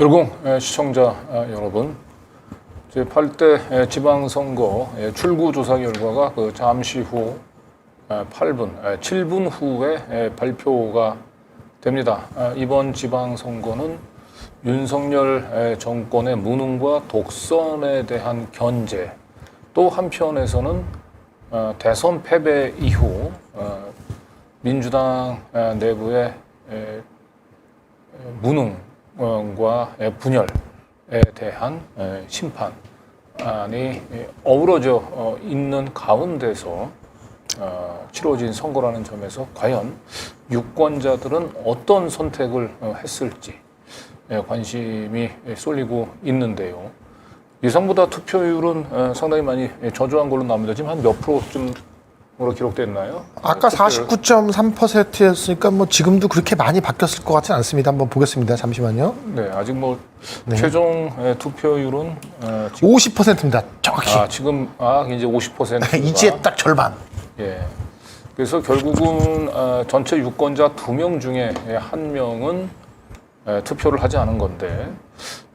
열공 시청자 여러분, 제8대 지방선거 출구조사 결과가 잠시 후 7분 후에 발표가 됩니다. 이번 지방선거는 윤석열 정권의 무능과 독선에 대한 견제, 또 한편에서는 대선 패배 이후 민주당 내부의 무능과 분열에 대한 심판이 어우러져 있는 가운데서 치러진 선거라는 점에서 과연 유권자들은 어떤 선택을 했을지 관심이 쏠리고 있는데요. 예상보다 투표율은 상당히 많이 저조한 걸로 나옵니다. 지금 한 몇 프로쯤으로 기록됐나요? 아까 49.3%였으니까 뭐 지금도 그렇게 많이 바뀌었을 것 같지는 않습니다. 한번 보겠습니다. 잠시만요. 네, 아직 최종 투표율은 지금 50%입니다. 정확히. 지금 이제 50%가 이제 딱 절반. 예. 그래서 결국은 전체 유권자 2명 중에 1명은 투표를 하지 않은 건데,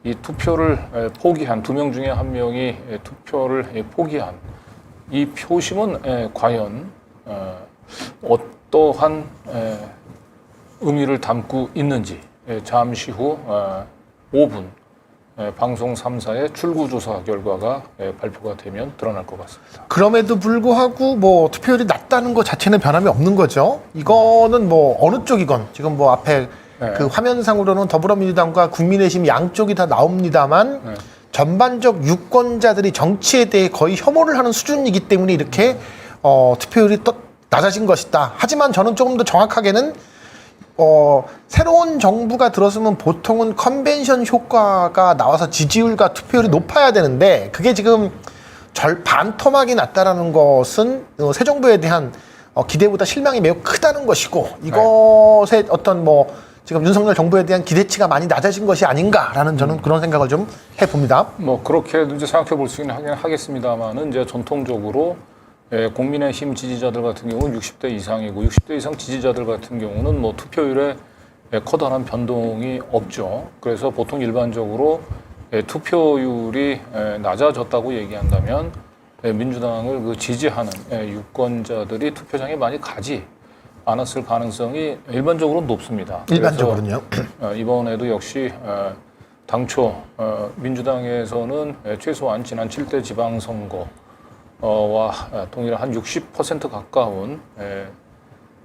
이 투표를 포기한 2명 중에 1명이 투표를 포기한 이 표심은 과연 어떠한 의미를 담고 있는지 잠시 후 5분 방송 3사의 출구조사 결과가 발표가 되면 드러날 것 같습니다. 그럼에도 불구하고 뭐 투표율이 낮다는 것 자체는 변함이 없는 거죠. 이거는 뭐 어느 쪽이건 지금 뭐 앞에 그 화면상으로는 더불어민주당과 국민의힘 양쪽이 다 나옵니다만 전반적 유권자들이 정치에 대해 거의 혐오를 하는 수준이기 때문에 이렇게 투표율이 또 낮아진 것이다. 하지만 저는 조금 더 정확하게는 새로운 정부가 들어서면 보통은 컨벤션 효과가 나와서 지지율과 투표율이 높아야 되는데 그게 지금 반토막이 났다라는 것은 새 정부에 대한 기대보다 실망이 매우 크다는 것이고 이것의 어떤 지금 윤석열 정부에 대한 기대치가 많이 낮아진 것이 아닌가라는 저는 그런 생각을 좀 해봅니다. 그렇게 이제 생각해 볼 수 있긴 하겠습니다만은 이제 전통적으로 국민의힘 지지자들 같은 경우는 60대 이상이고 60대 이상 지지자들 같은 경우는 투표율에 커다란 변동이 없죠. 그래서 보통 일반적으로 투표율이 낮아졌다고 얘기한다면 민주당을 지지하는 유권자들이 투표장에 많이 가지 않았을 가능성이 일반적으로 높습니다. 일반적으로는요? 이번에도 역시 당초 민주당에서는 최소한 지난 7대 지방선거와 동일한 한 60% 가까운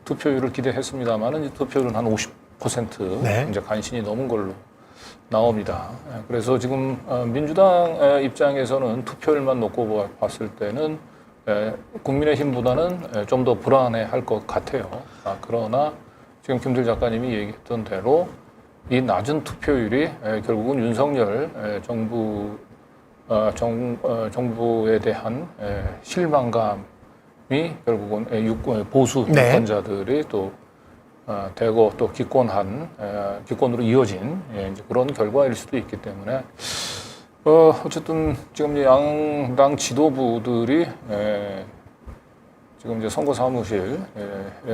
투표율을 기대했습니다만은 투표율은 한 50% 이제 간신히 넘은 걸로 나옵니다. 그래서 지금 민주당 입장에서는 투표율만 놓고 봤을 때는 국민의힘보다는 좀 더 불안해할 것 같아요. 그러나 지금 김들 작가님이 얘기했던 대로 이 낮은 투표율이 결국은 윤석열 정부에 대한 실망감이 결국은 보수 유권자들이 또 대거 또 기권으로 이어진 이제 그런 결과일 수도 있기 때문에 어쨌든 지금 양당 지도부들이 지금 이제 선거 사무실에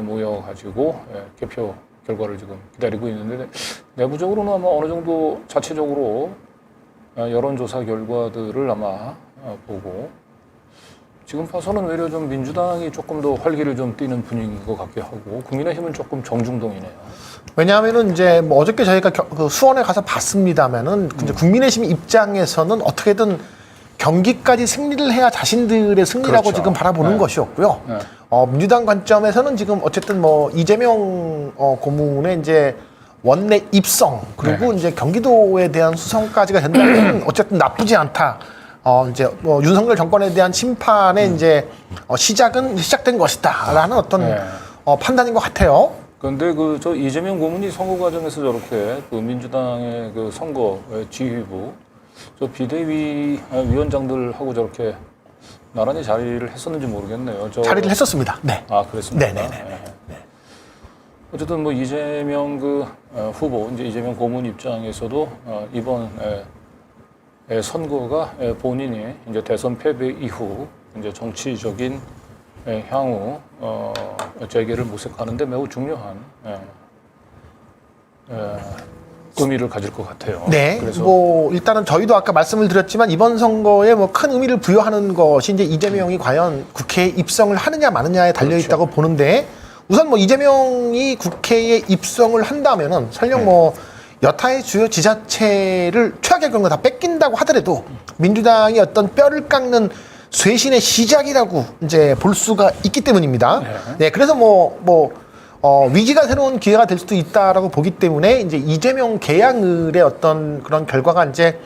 모여가지고 개표 결과를 지금 기다리고 있는데 내부적으로는 아마 어느 정도 자체적으로 여론조사 결과들을 아마 보고 지금 봐서는 오히려 좀 민주당이 조금 더 활기를 좀 띠는 분위기인 것 같게 하고 국민의힘은 조금 정중동이네요. 왜냐하면은 이제 어저께 저희가 수원에 가서 봤습니다만은 이제 국민의힘 입장에서는 어떻게든 경기까지 승리를 해야 자신들의 승리라고 그렇죠. 지금 바라보는 것이었고요. 민주당 관점에서는 지금 어쨌든 이재명 고문의 이제 원내 입성 그리고 이제 경기도에 대한 수성까지가 된다면 어쨌든 나쁘지 않다. 이제 윤석열 정권에 대한 심판의 이제 시작된 것이다라는 어떤 판단인 것 같아요. 그런데 저 이재명 고문이 선거 과정에서 저렇게 민주당의 선거 지휘부 비대위 위원장들하고 저렇게 나란히 자리를 했었는지 모르겠네요. 자리를 했었습니다. 네. 그랬습니다. 네네네. 어쨌든 이재명 후보, 이제 이재명 고문 입장에서도 이번 선거가 본인이 이제 대선 패배 이후 이제 정치적인 향후 재개를 모색하는데 매우 중요한 의미를 가질 것 같아요. 네. 그래서 뭐 일단은 저희도 아까 말씀을 드렸지만 이번 선거에 뭐 큰 의미를 부여하는 것이 이제 이재명이 과연 국회에 입성을 하느냐 마느냐에 달려 있다고 보는데 우선 뭐 이재명이 국회에 입성을 한다면은 설령 뭐 여타의 주요 지자체를 최악의 경우 다 뺏긴다고 하더라도 민주당이 어떤 뼈를 깎는 쇄신의 시작이라고 이제 볼 수가 있기 때문입니다. 네. 그래서 위기가 새로운 기회가 될 수도 있다라고 보기 때문에 이제 이재명 개양을의 어떤 그런 결과가 이제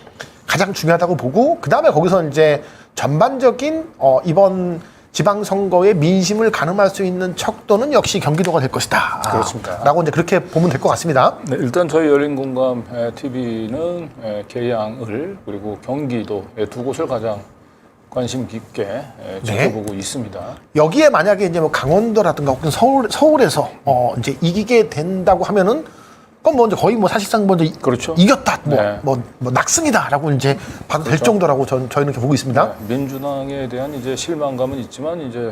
가장 중요하다고 보고 그 다음에 거기서 이제 전반적인 이번 지방선거의 민심을 가늠할 수 있는 척도는 역시 경기도가 될 것이다. 그렇습니다. 라고 이제 그렇게 보면 될 것 같습니다. 네, 일단 저희 열린공감 TV는 계양을 그리고 경기도 두 곳을 가장 관심 깊게 지켜보고 있습니다. 여기에 만약에 이제 뭐 강원도라든가 혹은 서울에서 이제 이기게 된다고 하면은 그건 뭐 이제 거의 뭐 사실상 뭐 이제 그렇죠. 이겼다, 네. 뭐 낙승이다라고 이제 봐도 될 정도라고 저희는 이렇게 보고 있습니다. 네, 민주당에 대한 이제 실망감은 있지만 이제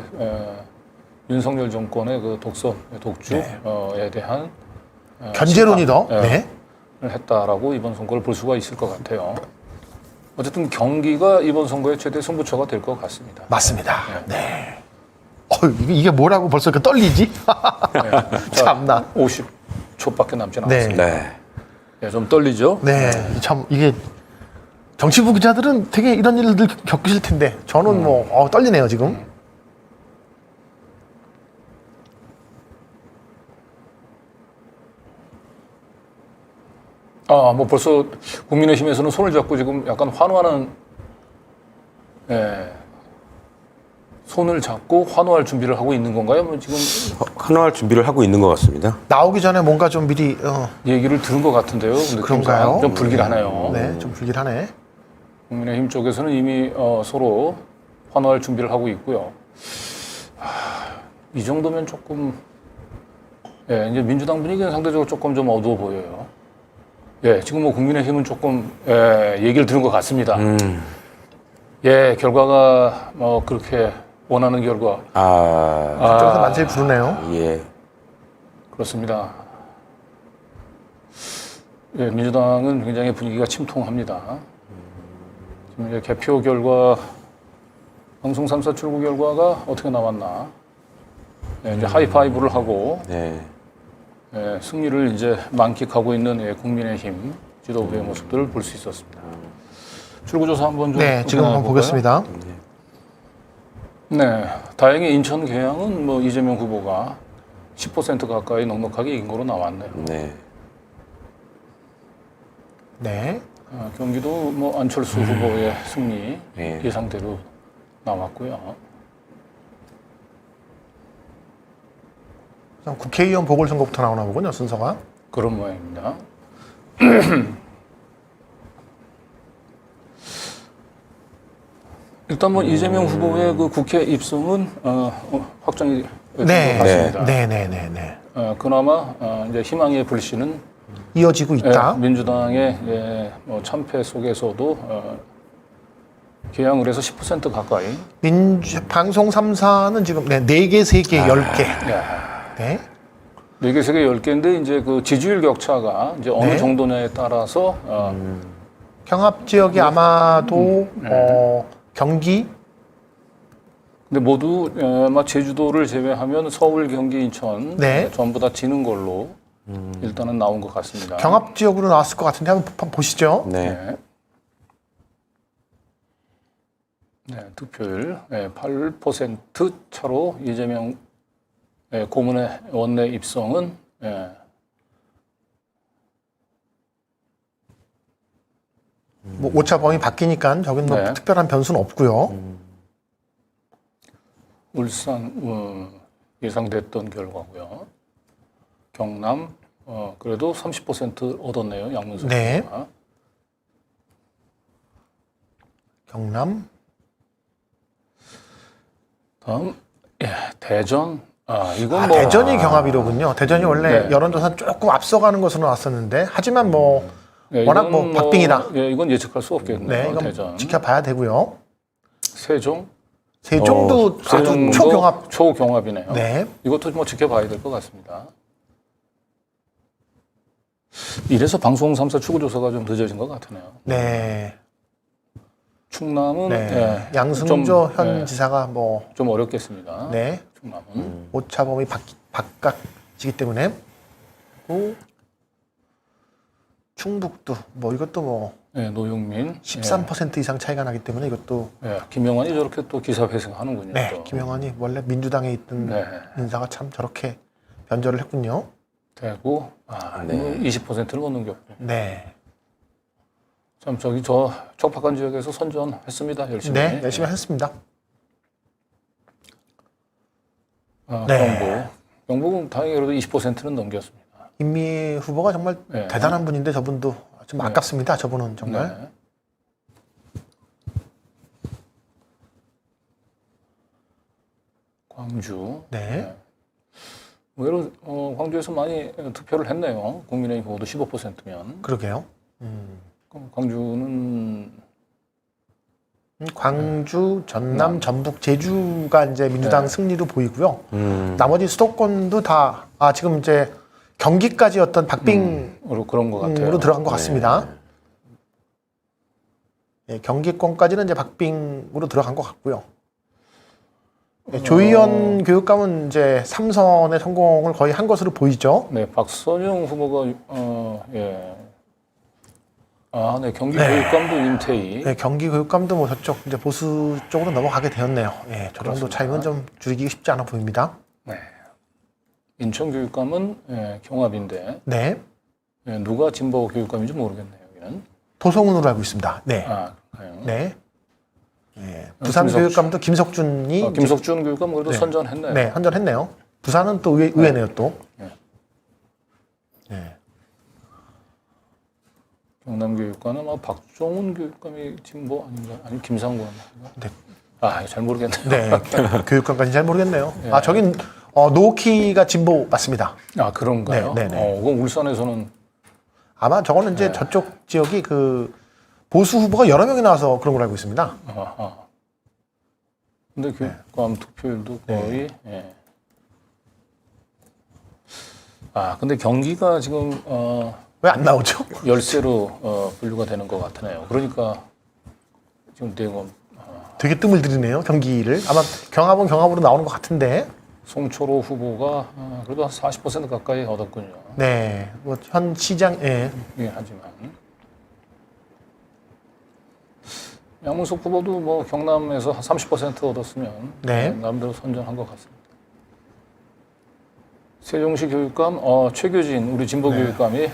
윤석열 정권의 그 독선, 독주에 대한 견제론이 더 을 했다라고 이번 선거를 볼 수가 있을 것 같아요. 어쨌든 경기가 이번 선거의 최대 승부처가 될 것 같습니다. 맞습니다. 네. 이게 뭐라고 벌써 그 떨리지? 참나. 50초밖에 남지 네. 않았습니다. 네, 좀 떨리죠? 네, 참 이게 정치부 기자들은 되게 이런 일들 겪으실 텐데 저는 떨리네요 지금. 뭐 벌써 국민의힘에서는 손을 잡고 지금 약간 환호하는, 손을 잡고 환호할 준비를 하고 있는 건가요? 뭐 지금 환호할 준비를 하고 있는 것 같습니다. 나오기 전에 뭔가 좀 미리 얘기를 들은 것 같은데요. 그런가요? 좀 불길하네요. 네, 좀 불길하네. 국민의힘 쪽에서는 이미 서로 환호할 준비를 하고 있고요. 이 정도면 조금 이제 민주당 분위기는 상대적으로 조금 좀 어두워 보여요. 지금 뭐 국민의힘은 조금 얘기를 들은 것 같습니다. 결과가 뭐 그렇게 원하는 결과. 그쪽에서 만세를 부르네요. 예. 그렇습니다. 민주당은 굉장히 분위기가 침통합니다. 지금 이제 개표 결과, 방송 3사 출구 결과가 어떻게 나왔나. 이제 하이파이브를 하고 승리를 이제 만끽하고 있는 국민의힘 지도부의 모습들을 볼 수 있었습니다. 출구조사 한번 좀 지금 한번 보겠습니다. 네, 다행히 인천 계양은 뭐 이재명 후보가 10% 가까이 넉넉하게 이긴 거로 나왔네요. 네. 경기도 뭐 안철수 후보의 승리 예상대로 나왔고요. 국회의원 보궐선거부터 나오나 보군요, 순서가. 그런 모양입니다. 일단 뭐 이재명 후보의 그 국회 입성은 확정이 된 것 같습니다. 네. 그나마 이제 희망의 불씨는 이어지고 있다. 민주당의 뭐 참패 속에서도 개항을 해서 10% 가까이. 방송 3사는 지금 4개, 3개, 10개. 네. 4개, 3개, 10개인데 이제 그 지지율 격차가 이제 어느 정도냐에 따라서 경합 지역이 아마도 경기. 근데 모두 아마 제주도를 제외하면 서울, 경기, 인천 전부 다 지는 걸로 일단은 나온 것 같습니다. 경합 지역으로 나왔을 것 같은데 한번 보시죠. 네, 득표율 8% 차로 이재명 고문의 원내 입성은 뭐 오차 범위 바뀌니까 저긴 뭐 특별한 변수는 없고요. 울산 예상됐던 결과고요. 경남 그래도 30% 얻었네요. 양문석 후보가. 경남. 다음 대전. 이건 뭐 대전이 경합이로군요. 대전이 원래 여론조사 조금 앞서가는 것으로 나왔었는데 하지만 뭐 워낙 뭐 박빙이라. 이건 예측할 수 없겠네요. 이건 대전. 지켜봐야 되고요. 세종. 세종도 아주 초경합. 초경합이네요. 네. 이것도 뭐 지켜봐야 될 것 같습니다. 이래서 방송 3사 추구조사가 좀 늦어진 것 같으네요. 네. 충남은 네. 예, 양승조 좀, 현 예, 지사가 뭐 좀 어렵겠습니다. 네. 충남은. 오차범위 바깥이기 때문에 또 충북도 뭐 이것도 뭐 예, 노영민 13% 이상 차이가 나기 때문에 이것도 예, 김영환이 저렇게 또 기사 회생하는군요. 네. 또. 김영환이 원래 민주당에 있던 네. 인사가 참 저렇게 변절을 했군요. 되고 네. 20%를 못 넘겼고. 네. 참 저기 저 척박한 지역에서 선전했습니다. 열심히. 네. 열심히 했습니다. 아, 네. 경북은 다행히 그래도 20%는 넘겼습니다. 임미 후보가 정말 네. 대단한 분인데 저분도 좀 네. 아깝습니다. 저분은 정말. 네. 광주. 네. 의외로 광주에서 많이 투표를 했네요. 국민의힘 후보도 15%면. 그러게요. 광주는 광주, 전남, 전북, 제주가 이제 민주당 네. 승리로 보이고요. 나머지 수도권도 다 지금 이제 경기까지 어떤 박빙으로 그런 것 같아요. 들어간 것 같습니다. 예, 경기권까지는 이제 박빙으로 들어간 것 같고요. 예, 조희연 교육감은 이제 3선의 성공을 거의 한 것으로 보이죠. 네, 박선영 후보가 예. 네, 경기 네. 교육감도 임태희. 네, 경기 교육감도 뭐 저쪽 이제 보수 쪽으로 넘어가게 되었네요. 예, 저 정도 그렇습니다. 차이면 좀 줄이기 쉽지 않아 보입니다. 네. 인천 교육감은 경합인데 네, 누가 진보 교육감인지 모르겠네요. 여기는. 도성훈으로 알고 있습니다. 네, 그래요. 네. 예, 부산 김석준. 교육감도 김석준이 김석준 교육감 그래도 네. 선전했네요. 네, 선전했네요. 부산은 또 의외네요, 또. 네. 네. 경남 교육감은 박종훈 교육감이 진보 아닌가? 아니 김상권. 네. 잘 모르겠네요. 네, 교육감까지 잘 모르겠네요. 예. 저긴 노키가 진보 맞습니다. 그런가요? 네, 네, 네. 그럼 울산에서는 아마 저거는 이제 저쪽 지역이 그 보수 후보가 여러 명이 나와서 그런 걸 알고 있습니다. 근데 교육감 투표율도 거의 근데 경기가 지금 왜 안 나오죠? 열세로 분류가 되는 것 같으네요. 그러니까 지금 내가 되게 뜸을 들이네요, 경기를. 아마 경합은 경합으로 나오는 것 같은데. 송초로 후보가 그래도 한 40% 가까이 얻었군요. 네, 뭐 현 시장, 예. 하지만 양문석 후보도 뭐 경남에서 한 30% 얻었으면 네. 나름대로 선전한 것 같습니다. 세종시 교육감 최교진 우리 진보 교육감이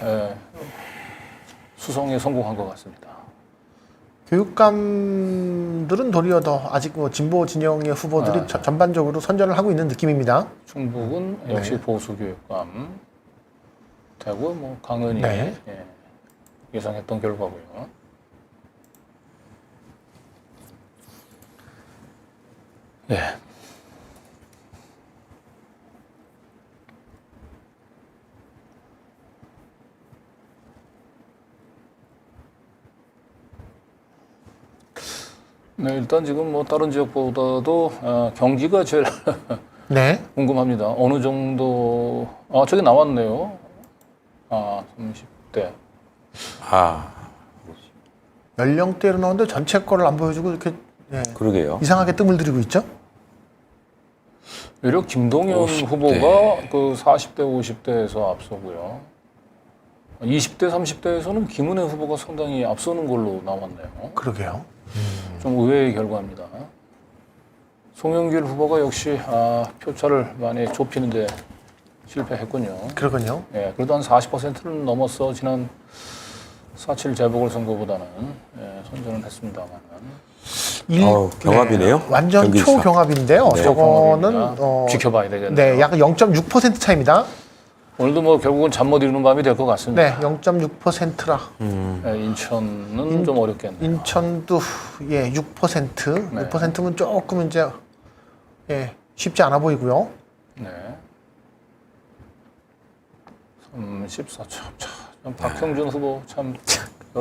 수성에 성공한 것 같습니다. 교육감들은 도리어 더 아직 뭐 진보 진영의 후보들이 전반적으로 선전을 하고 있는 느낌입니다. 충북은 역시 보수 교육감 되고 뭐 강은이 네. 예상했던 결과고요. 예. 네, 일단 지금 뭐 다른 지역보다도 경기가 제일 네. 궁금합니다. 어느 정도 저기 나왔네요. 30대. 연령대로 나오는데 전체 거를 안 보여주고 이렇게 그러게요. 이상하게 뜸을 들이고 있죠. 오히려 김동연 50대. 후보가 그 40대, 50대에서 앞서고요. 20대, 30대에서는 김은혜 후보가 상당히 앞서는 걸로 나왔네요. 그러게요. 좀 의외의 결과입니다. 송영길 후보가 역시 표차를 많이 좁히는데 실패했군요. 그러군요. 예, 그래도 한 40%는 넘었어 지난 4.7 재보궐선거보다는 선전은 했습니다만. 경합이네요. 완전 경기 초경합인데요. 네. 저거는 지켜봐야 되겠네요. 네, 약 0.6% 차입니다. 오늘도 뭐 결국은 잠 못 이루는 밤이 될 것 같습니다. 네, 0.6%라. 인천은 좀 어렵겠네요. 인천도 6%. 네. 6%면 조금 이제 쉽지 않아 보이고요. 네. 34점. 박형준 후보 참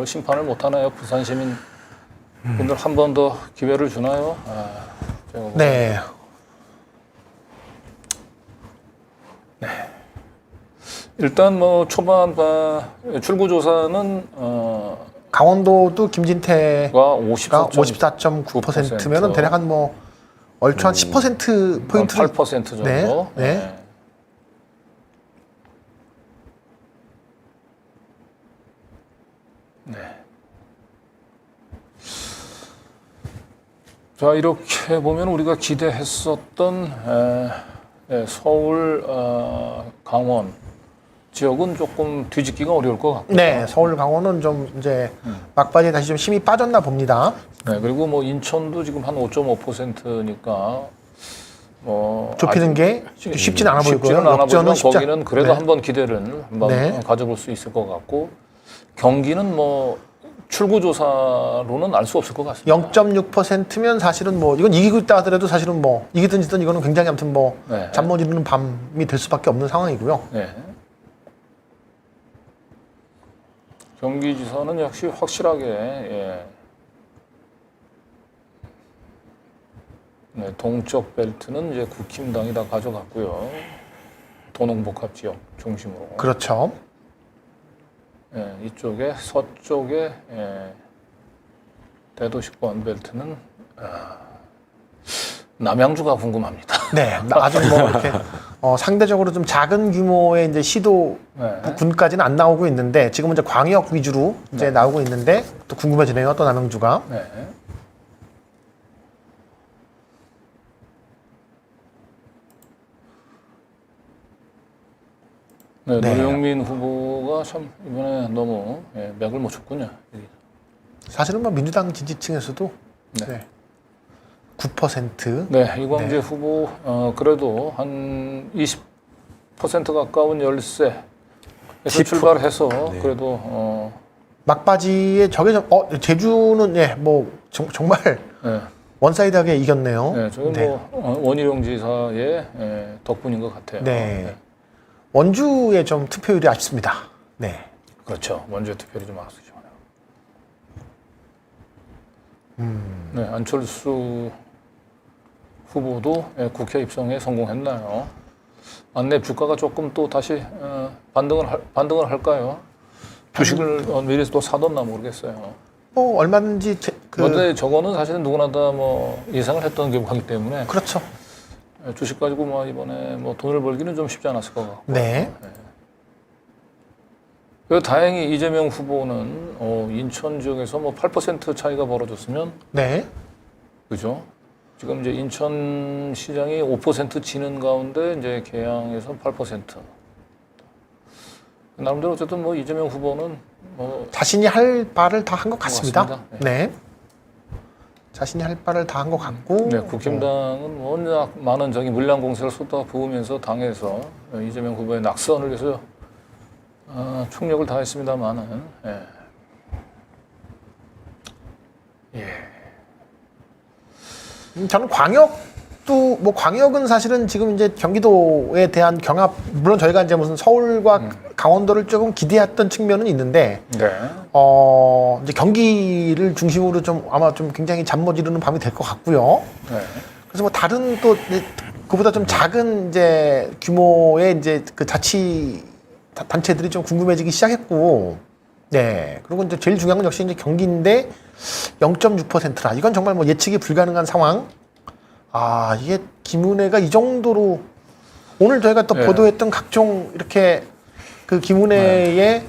심판을 못하나요? 부산 시민 분들 한 번 더 기회를 주나요? 제가 네. 일단 뭐 초반 출구 조사는 강원도도 김진태가 가 54.9%면은 대략 한 뭐 얼추 한 10% 포인트를 8% 정도. 네, 네. 네. 자, 이렇게 보면 우리가 기대했었던 서울, 강원 지역은 조금 뒤집기가 어려울 것 같고요. 네, 서울 강원은 좀 이제 막바지에 다시 좀 힘이 빠졌나 봅니다. 네, 그리고 뭐 인천도 지금 한 5.5%니까 뭐 좁히는 게 쉽지는 않아 보이고요. 쉽지는 않아 역전은 보이지만 쉽지 거기는 그래도 네. 한번 기대를 한번 네. 가져볼 수 있을 것 같고 경기는 뭐 출구 조사로는 알 수 없을 것 같습니다. 0.6%면 사실은 뭐 이건 이기고 있다 하더라도 사실은 뭐 이기든 지든 이거는 굉장히 아무튼 뭐 네. 잠 못 이루는 밤이 될 수밖에 없는 상황이고요. 네. 경기지사는 역시 확실하게 네, 동쪽 벨트는 이제 국힘당이 다 가져갔고요. 도농복합 지역 중심으로. 그렇죠. 이쪽에 서쪽에 대도시권 벨트는 남양주가 궁금합니다. 네, 아주 뭐 이렇게 상대적으로 좀 작은 규모의 이제 시도 네. 군까지는 안 나오고 있는데 지금은 이제 광역 위주로 이제 나오고 있는데 또 궁금해지네요. 또 남양주가. 네. 네, 네. 노영민 후보가 참 이번에 너무 맥을 못 쳤군요. 사실은 뭐 민주당 지지층에서도 네. 9%. 네, 이광재 후보 그래도 한 20% 가까운 열세에서 10%. 출발해서 네. 그래도 막바지에 저게 좀 제주는 뭐 정말 네, 원사이드하게 이겼네요. 네, 저는 네. 뭐 원희룡 지사의 덕분인 것 같아요. 네. 원주의 좀 투표율이 아쉽습니다. 네. 그렇죠. 원주의 투표율이 좀 아쉽죠. 네, 안철수 후보도 국회 입성에 성공했나요? 안내 주가가 조금 또 다시 반등을 할까요? 주식을 미리 또 사뒀나 모르겠어요. 뭐 얼마든지 그런데 저거는 사실은 누구나 다 뭐 예상을 했던 경우이기 때문에 그렇죠. 주식 가지고 뭐 이번에 뭐 돈을 벌기는 좀 쉽지 않았을 것 같고. 네. 그래서 다행히 이재명 후보는 인천 지역에서 뭐 8% 차이가 벌어졌으면 네. 그죠? 지금 이제 인천 시장이 5% 지는 가운데 이제 개항에서 8%. 나름대로 어쨌든 뭐 이재명 후보는 뭐 자신이 할 바를 다 한 것 같습니다. 같습니다. 네. 자신이 할 바를 다 한 것 같고. 네, 국힘당은 워낙 많은 저기 물량 공세를 쏟아부으면서 당에서 이재명 후보의 낙선을 위해서 총력을 다했습니다만은 저는 광역도 뭐 광역은 사실은 지금 이제 경기도에 대한 경합 물론 저희가 이제 무슨 서울과 강원도를 조금 기대했던 측면은 있는데 네. 이제 경기를 중심으로 좀 아마 좀 굉장히 잠 못 이루는 밤이 될 것 같고요. 네. 그래서 뭐 다른 또 그보다 좀 작은 이제 규모의 이제 그 자치 단체들이 좀 궁금해지기 시작했고, 네. 그리고 이제 제일 중요한 건 역시 이제 경기인데 0.6%라. 이건 정말 뭐 예측이 불가능한 상황. 아, 이게 김은혜가 이 정도로 오늘 저희가 또 네. 보도했던 각종 이렇게 그 김은혜의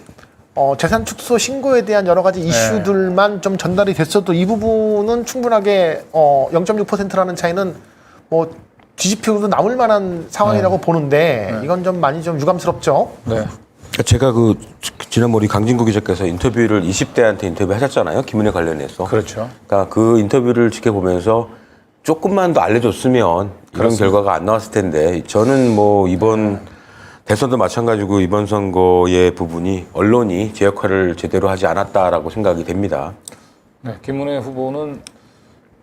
재산 축소 신고에 대한 여러 가지 이슈들만 좀 전달이 됐어도 이 부분은 충분하게 0.6%라는 차이는 뭐 뒤집히고도 남을 만한 상황이라고 보는데 이건 좀 많이 좀 유감스럽죠. 네. 제가 지난번 우리 강진구 기자께서 인터뷰를 20대한테 인터뷰하셨잖아요. 김은혜 관련해서. 그렇죠. 그러니까 그 인터뷰를 지켜보면서 조금만 더 알려줬으면 이런 결과가 안 나왔을 텐데 저는 뭐 이번 대선도 마찬가지고 이번 선거의 부분이 언론이 제 역할을 제대로 하지 않았다라고 생각이 됩니다. 네, 김은혜 후보는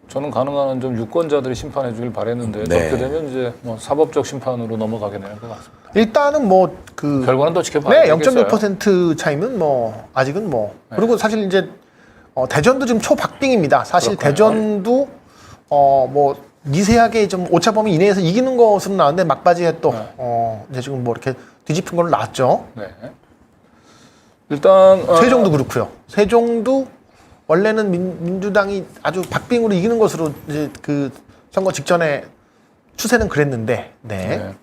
저는 가능한 한 좀 유권자들이 심판해 주길 바랬는데 네. 그렇게 되면 이제 뭐 사법적 심판으로 넘어가게 되는 것 같습니다. 일단은 뭐 그 결과는 또 지켜봐야 네, 되겠어요. 0.6% 차이면 뭐 아직은 뭐 그리고 사실 이제 대전도 지금 초박빙입니다. 사실 그렇군요. 대전도 뭐 미세하게 좀 오차범위 이내에서 이기는 것으로 나왔는데 막바지에 또 이제 지금 뭐 이렇게 뒤집힌 걸로 나왔죠. 네. 일단 세종도 그렇고요. 세종도 원래는 민주당이 아주 박빙으로 이기는 것으로 이제 그 선거 직전에 추세는 그랬는데, 네.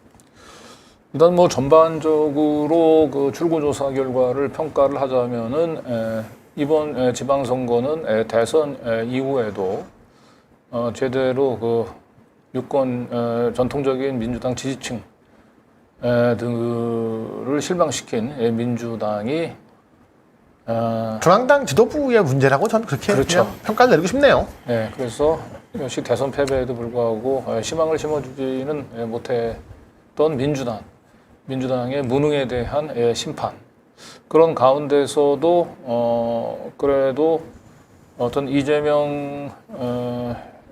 일단 뭐 전반적으로 그 출구조사 결과를 평가를 하자면은 이번 지방선거는 대선 이후에도 제대로 그 유권 전통적인 민주당 지지층 들을 실망시킨 민주당이 중앙당 지도부의 문제라고 저는 그렇게 그렇죠. 그냥 평가를 내리고 싶네요. 네, 그래서 역시 대선 패배에도 불구하고 희망을 심어주지는 못했던 민주당의 무능에 대한 심판. 그런 가운데서도 그래도 어떤 이재명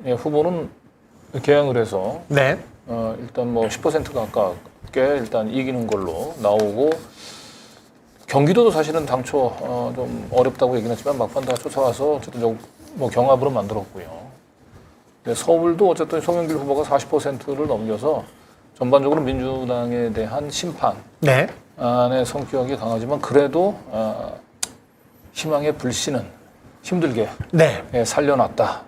후보는 개항을 해서 네. 일단 뭐 10% 가깝게 일단 이기는 걸로 나오고 경기도도 사실은 당초 좀 어렵다고 얘기는 했지만 막판 다 쫓아와서 어쨌든 뭐 경합으로 만들었고요. 서울도 어쨌든 송영길 후보가 40%를 넘겨서 전반적으로 민주당에 대한 심판 네. 안의 성격이 강하지만 그래도 희망의 불씨는 힘들게 네. 살려놨다.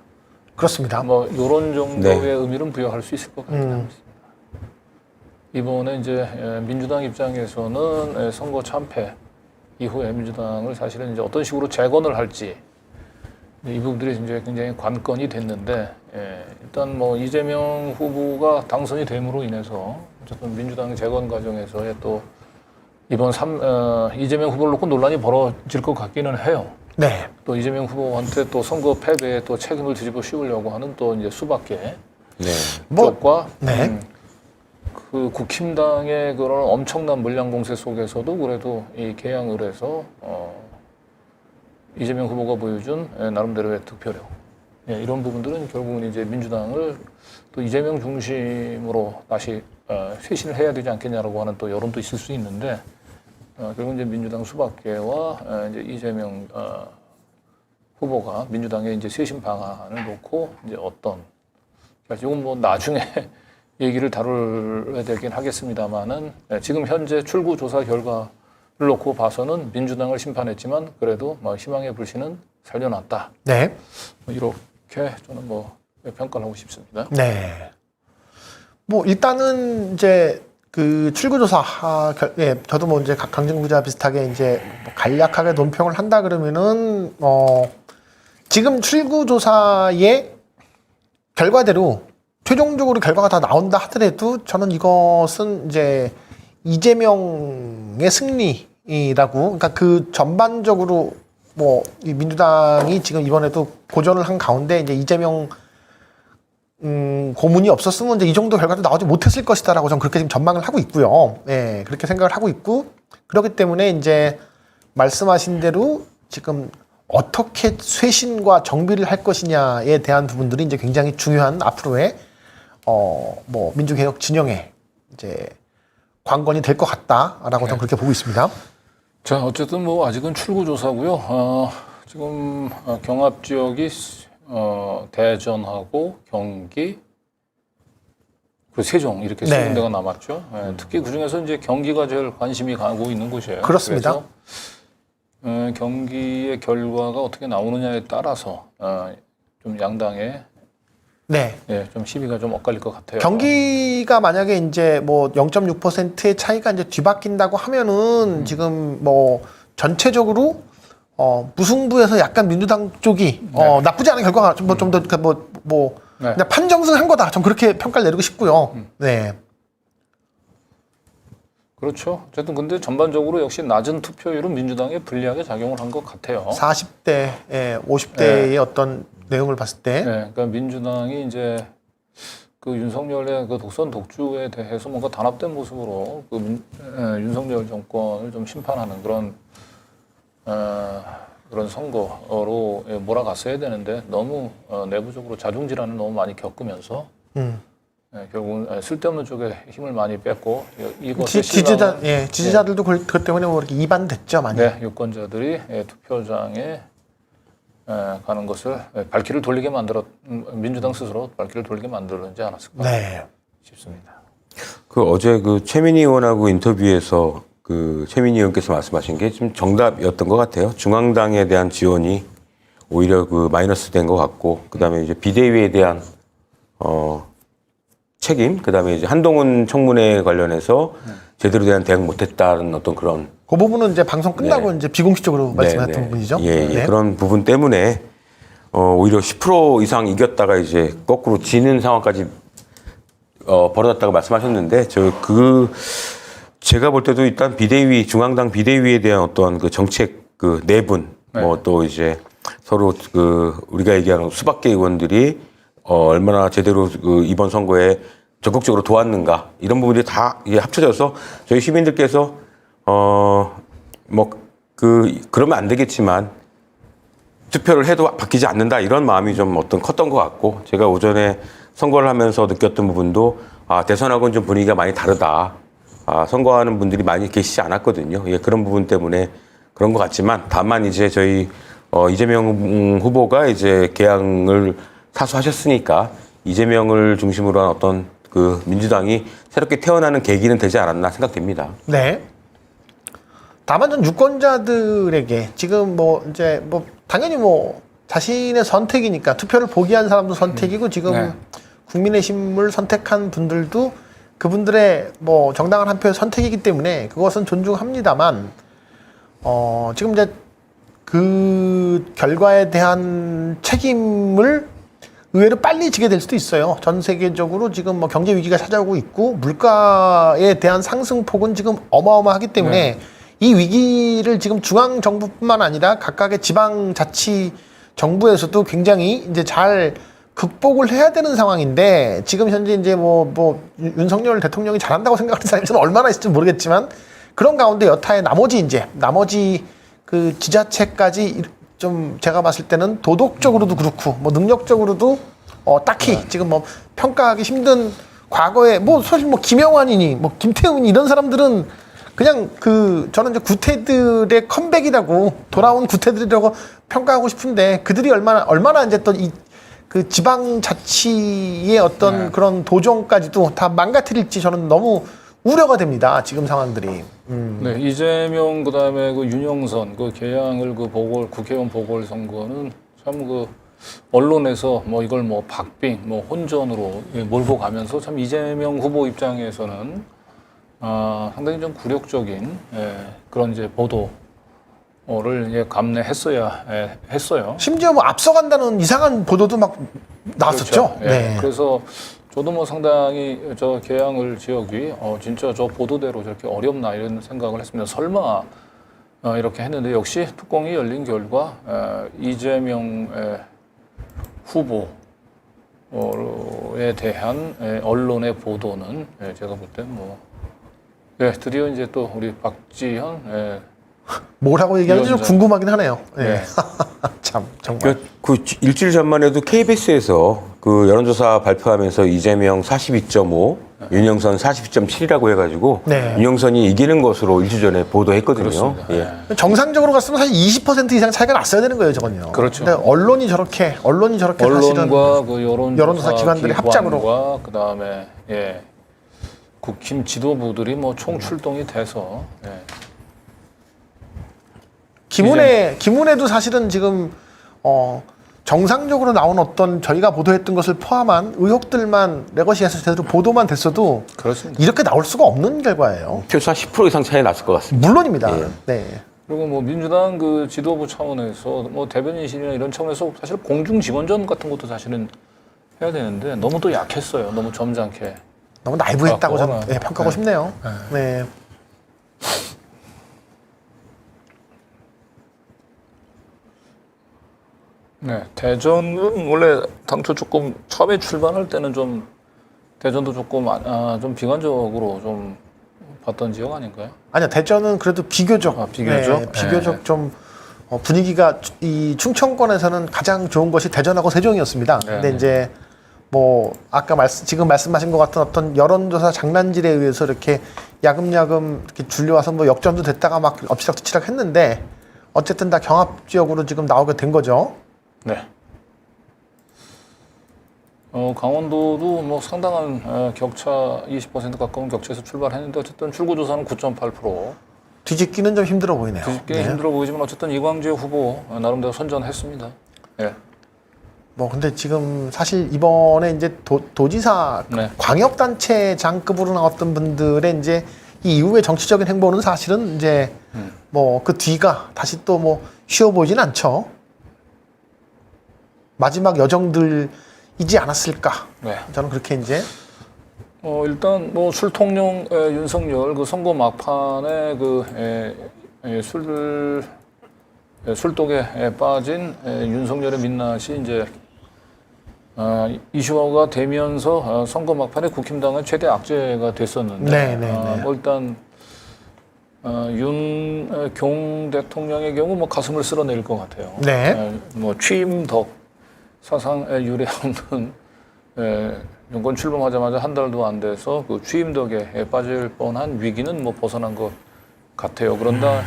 그렇습니다. 뭐 이런 정도의 네. 의미를 부여할 수 있을 것 같습니다. 이번에 이제 민주당 입장에서는 선거 참패 이후에 민주당을 사실은 이제 어떤 식으로 재건을 할지 이 부분들이 이제 굉장히 관건이 됐는데 일단 뭐 이재명 후보가 당선이 됨으로 인해서 어쨌든 민주당 재건 과정에서의 또 이번 이재명 후보를 놓고 논란이 벌어질 것 같기는 해요. 네. 또 이재명 후보한테 또 선거 패배에 또 책임을 뒤집어 씌우려고 하는 또 이제 수밖에 네. 뭐, 쪽과 네. 그 국힘당의 그런 엄청난 물량 공세 속에서도 그래도 이 개항을 해서 이재명 후보가 보여준 나름대로의 득표력 이런 부분들은 결국은 이제 민주당을 또 이재명 중심으로 다시 쇄신을 해야 되지 않겠냐라고 하는 또 여론도 있을 수 있는데 결국 이제 민주당 수박계와 이제 이재명 후보가 민주당의 이제 쇄신 방안을 놓고 이제 어떤 이건 뭐 나중에 얘기를 다뤄야 되긴 하겠습니다만은 지금 현재 출구 조사 결과를 놓고 봐서는 민주당을 심판했지만 그래도 뭐 희망의 불씨는 살려놨다. 네. 뭐 이렇게 저는 뭐 평가를 하고 싶습니다. 네. 뭐 일단은 이제 그 출구조사, 저도 뭐 이제 강진구 기자 비슷하게 이제 뭐 간략하게 논평을 한다 그러면은 지금 출구조사의 결과대로 최종적으로 결과가 다 나온다 하더라도 저는 이것은 이제 이재명의 승리라고, 그러니까 그 전반적으로 뭐 이 민주당이 지금 이번에도 고전을 한 가운데 이제 이재명 고문이 없었으면 이제 이 정도 결과도 나오지 못했을 것이다라고 저는 그렇게 지금 전망을 하고 있고요. 예, 그렇게 생각을 하고 있고 그렇기 때문에 이제 말씀하신 대로 지금 어떻게 쇄신과 정비를 할 것이냐에 대한 부분들이 이제 굉장히 중요한 앞으로의 뭐 민주개혁 진영의 이제 관건이 될 것 같다라고 저는 그렇게 보고 있습니다. 자, 어쨌든 뭐 아직은 출구 조사고요. 지금 경합 지역이 대전하고 경기 그리고 세종 이렇게 세 네. 군데가 남았죠. 특히 그 중에서 이제 경기가 제일 관심이 가고 있는 곳이에요. 그렇습니다. 그래서 경기의 결과가 어떻게 나오느냐에 따라서 좀 양당의 네. 좀 시비가 좀 엇갈릴 것 같아요. 경기가 만약에 이제 뭐 0.6%의 차이가 이제 뒤바뀐다고 하면은 지금 뭐 전체적으로 무승부에서 약간 민주당 쪽이 나쁘지 않은 결과가 좀 더 네. 그냥 판정승한 거다. 좀 그렇게 평가를 내리고 싶고요. 네. 그렇죠. 어쨌든 근데 전반적으로 역시 낮은 투표율은 민주당에 불리하게 작용을 한 것 같아요. 40대, 50대의 어떤 내용을 봤을 때. 네, 그러니까 민주당이 이제 그 윤석열의 그 독선 독주에 대해서 뭔가 단합된 모습으로 그 윤석열 정권을 좀 심판하는 그런 그런 선거로 몰아갔어야 되는데 너무 내부적으로 자중질환을 너무 많이 겪으면서 결국은 쓸데없는 쪽에 힘을 많이 뺐고 이것에 지지자들도 그 때문에 뭐 이렇게 이반됐죠, 많이. 네, 유권자들이 투표장에 가는 것을 발길을 돌리게 민주당 스스로 발길을 돌리게 만들지 않았을까 네. 싶습니다. 그 어제 그 최민희 의원하고 인터뷰에서 그 최민희 의원께서 말씀하신 게 좀 정답이었던 것 같아요. 중앙당에 대한 지원이 오히려 그 마이너스 된 것 같고, 그 다음에 이제 비대위에 대한 책임, 그 다음에 이제 한동훈 청문회 관련해서 제대로 대한 대응 못했다는 어떤 그런 그 부분은 이제 방송 끝나고 네. 이제 비공식적으로 말씀하셨던 네. 부분이죠. 예, 네. 그런 부분 때문에 오히려 10% 이상 이겼다가 이제 거꾸로 지는 상황까지 벌어졌다고 말씀하셨는데 제가 볼 때도 일단 비대위 중앙당 비대위에 대한 어떠한 그 정책 그 내분 뭐 또 이제 서로 그 우리가 얘기하는 수박계 의원들이 얼마나 제대로 그 이번 선거에 적극적으로 도왔는가 이런 부분들이 다 이게 합쳐져서 저희 시민들께서 그러면 안 되겠지만 투표를 해도 바뀌지 않는다 이런 마음이 좀 컸던 것 같고, 제가 오전에 선거를 하면서 느꼈던 부분도 대선하고는 좀 분위기가 많이 다르다. 선거하는 분들이 많이 계시지 않았거든요. 예, 그런 부분 때문에 그런 것 같지만, 다만 이제 저희 이재명 후보가 이제 개항을 사수하셨으니까 이재명을 중심으로 한 어떤 그 민주당이 새롭게 태어나는 계기는 되지 않았나 생각됩니다. 네. 다만 전 유권자들에게 지금 당연히 자신의 선택이니까 투표를 포기한 사람도 선택이고 지금 국민의힘을 선택한 분들도 그분들의 정당한 한 표의 선택이기 때문에 그것은 존중합니다만 지금 이제 그 결과에 대한 책임을 의외로 빨리 지게 될 수도 있어요. 전 세계적으로 지금 경제 위기가 찾아오고 있고 물가에 대한 상승폭은 지금 어마어마하기 때문에 이 위기를 지금 중앙 정부뿐만 아니라 각각의 지방 자치 정부에서도 굉장히 이제 잘 극복을 해야 되는 상황인데, 지금 현재 이제 윤석열 대통령이 잘한다고 생각하는 사람이 얼마나 있을지 모르겠지만 그런 가운데 여타의 나머지 그 지자체까지 좀 제가 봤을 때는 도덕적으로도 그렇고 능력적으로도 딱히 지금 평가하기 힘든, 과거에 사실 김영환이니 김태훈이 이런 사람들은 그냥 저는 이제 구태들의 컴백이라고, 돌아온 구태들이라고 평가하고 싶은데, 그들이 얼마나 이제 또 그 지방 자치의 어떤 그런 도정까지도 다 망가뜨릴지 저는 너무 우려가 됩니다. 지금 상황들이. 네, 이재명 그다음에 그 윤영선 그 개항을 국회의원 보궐선거는 참 언론에서 이걸 박빙 혼전으로 몰고 가면서 참 이재명 후보 입장에서는 상당히 좀 굴욕적인 그런 이제 보도를 감내했어야 했어요. 심지어 앞서간다는 이상한 보도도 막 나왔었죠. 그렇죠. 네. 그래서 저도 상당히 저 개항을 지역이 진짜 저 보도대로 저렇게 어렵나 이런 생각을 했습니다. 설마 이렇게 했는데 역시 뚜껑이 열린 결과 이재명 후보에 대한 언론의 보도는 제가 볼 땐 드디어 이제 또 우리 박지현 뭐라고 얘기하는지 좀 궁금하긴 하네요. 네. 참 정말. 그 일주일 전만 해도 KBS에서 그 여론조사 발표하면서 이재명 42.5, 윤영선 42.7이라고 해가지고 윤영선이 이기는 것으로 일주일 전에 보도했거든요. 예. 정상적으로 갔으면 사실 20% 이상 차이가 났어야 되는 거예요, 저건요. 그렇죠. 근데 언론이 저렇게 사실은 언론과 그 여론조사 기관들이 합작으로 그다음에 국힘 지도부들이 총 출동이 돼서 김은혜도 사실은 지금 정상적으로 나온 어떤 저희가 보도했던 것을 포함한 의혹들만 레거시에서 제대로 보도만 됐어도 그렇습니다. 이렇게 나올 수가 없는 결과예요. 표수 한 10% 이상 차이 났을 것 같습니다. 물론입니다. 예. 네. 그리고 민주당 그 지도부 차원에서 대변인실이나 이런 차원에서 사실 공중 지원전 같은 것도 사실은 해야 되는데 너무 또 약했어요. 너무 점잖게. 너무 나이브했다고 저는 평가하고 싶네요. 네. 네, 대전은 원래 당초 조금 처음에 출발할 때는 좀 대전도 조금 좀 비관적으로 좀 봤던 지역 아닌가요? 아니요, 대전은 그래도 비교적 비교적 좀 분위기가 이 충청권에서는 가장 좋은 것이 대전하고 세종이었습니다. 근데 이제 지금 말씀하신 것 같은 어떤 여론조사 장난질에 의해서 이렇게 야금야금 이렇게 줄려와서 역전도 됐다가 막 엎치락뒤치락 했는데 어쨌든 다 경합 지역으로 지금 나오게 된 거죠. 네. 강원도도 뭐 상당한 격차 20% 가까운 격차에서 출발했는데 어쨌든 출구조사는 9.8%. 뒤집기는 좀 힘들어 보이네요. 뒤집기 힘들어 보이지만 어쨌든 이광재 후보 나름대로 선전했습니다. 예. 뭐 근데 지금 사실 이번에 이제 도지사 네. 광역단체장급으로 나왔던 분들의 이제 이 이후의 정치적인 행보는 사실은 이제 뭐 그 뒤가 다시 또 뭐 쉬워 보이진 않죠. 마지막 여정들이지 않았을까. 네. 저는 그렇게 이제 일단 뭐 술통령 윤석열 그 선거 막판에 술독에 빠진 윤석열의 민낯이 이제 이슈화가 되면서 선거 막판에 국힘당의 최대 악재가 됐었는데 네네네. 뭐 일단 윤경 대통령의 경우 뭐 가슴을 쓸어내릴 것 같아요. 네. 뭐 취임덕 사상에 유래하는 정권 출범하자마자 한 달도 안 돼서 그 취임덕에 빠질 뻔한 위기는 뭐 벗어난 것 같아요. 그런데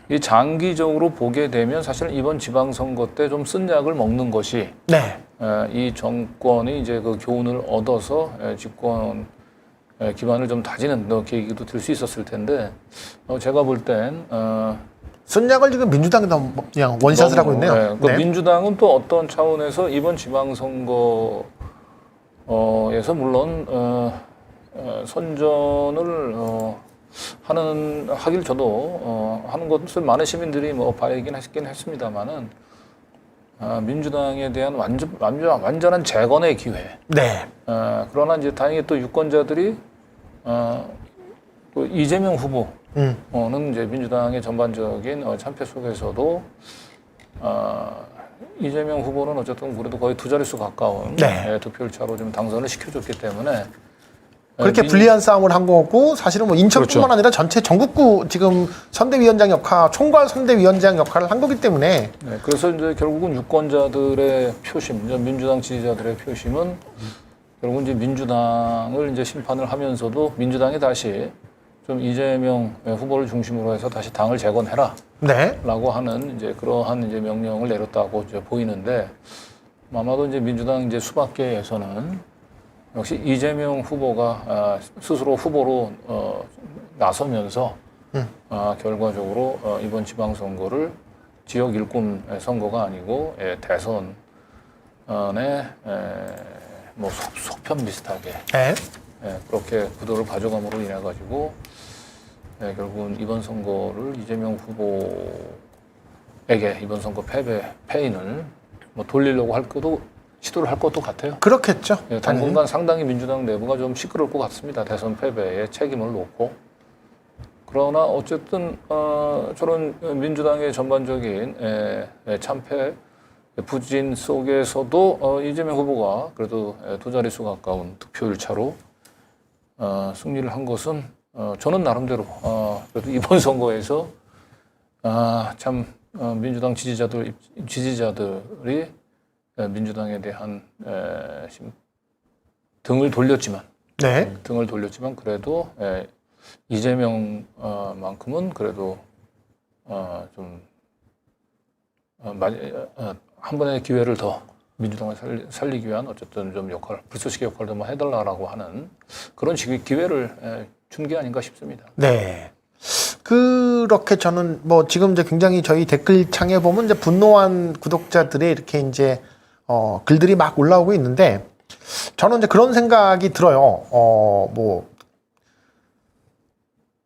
이 장기적으로 보게 되면 사실 이번 지방선거 때 좀 쓴 약을 먹는 것이 네. 이 정권이 이제 그 교훈을 얻어서 집권 기반을 좀 다지는 계기도 될 수 있었을 텐데 제가 볼 땐 쓴 약을 지금 민주당이 너무 그냥 원샷을 하고 있네요. 네. 그 네. 민주당은 또 어떤 차원에서 이번 지방선거에서 물론 선전을 하길 저도 하는 것을 많은 시민들이 뭐 바라긴 했습니다만은 민주당에 대한 완전한 재건의 기회. 네. 그러나 이제 다행히 또 유권자들이 그 이재명 후보는 이제 민주당의 전반적인 참패 속에서도 이재명 후보는 어쨌든 그래도 거의 두 자릿수 가까운 네. 득표율 차로 좀 당선을 시켜줬기 때문에 그렇게 불리한 싸움을 한 거고 사실은 뭐 인천뿐만 그렇죠. 아니라 전체 전국구 지금 선대위원장 역할, 총괄 선대위원장 역할을 한 거기 때문에 네, 그래서 이제 결국은 유권자들의 표심, 이제 민주당 지지자들의 표심은 결국은 이제 민주당을 이제 심판을 하면서도 민주당이 다시 좀 이재명 후보를 중심으로 해서 다시 당을 재건해라. 네. 라고 하는 이제 그러한 이제 명령을 내렸다고 이제 보이는데 아마도 이제 민주당 이제 수박계에서는 역시 이재명 후보가 스스로 후보로 나서면서 결과적으로 이번 지방선거를 지역 일꾼 선거가 아니고 대선에 뭐 속편 비슷하게 네. 그렇게 구도를 가져감으로 인해 가지고 결국은 이번 선거를 이재명 후보에게 이번 선거 패인을 뭐 돌리려고 시도를 할 것도 같아요. 그렇겠죠. 당분간 상당히 민주당 내부가 좀 시끄러울 것 같습니다. 대선 패배에 책임을 놓고. 그러나 어쨌든 저런 민주당의 전반적인 참패 부진 속에서도 이재명 후보가 그래도 두 자릿수 가까운 득표율 차로 승리를 한 것은 저는 나름대로 그래도 이번 선거에서 참 민주당 지지자들이 민주당에 대한 등을 돌렸지만 그래도 이재명만큼은 그래도 좀 한 번의 기회를 더 민주당을 살리기 위한 어쨌든 좀 불쏘시개 역할도 뭐 해달라고 하는 그런 기회를 준 게 아닌가 싶습니다. 네. 그렇게 저는 뭐 지금 이제 굉장히 저희 댓글창에 보면 이제 분노한 구독자들의 이렇게 이제 글들이 막 올라오고 있는데 저는 이제 그런 생각이 들어요. 뭐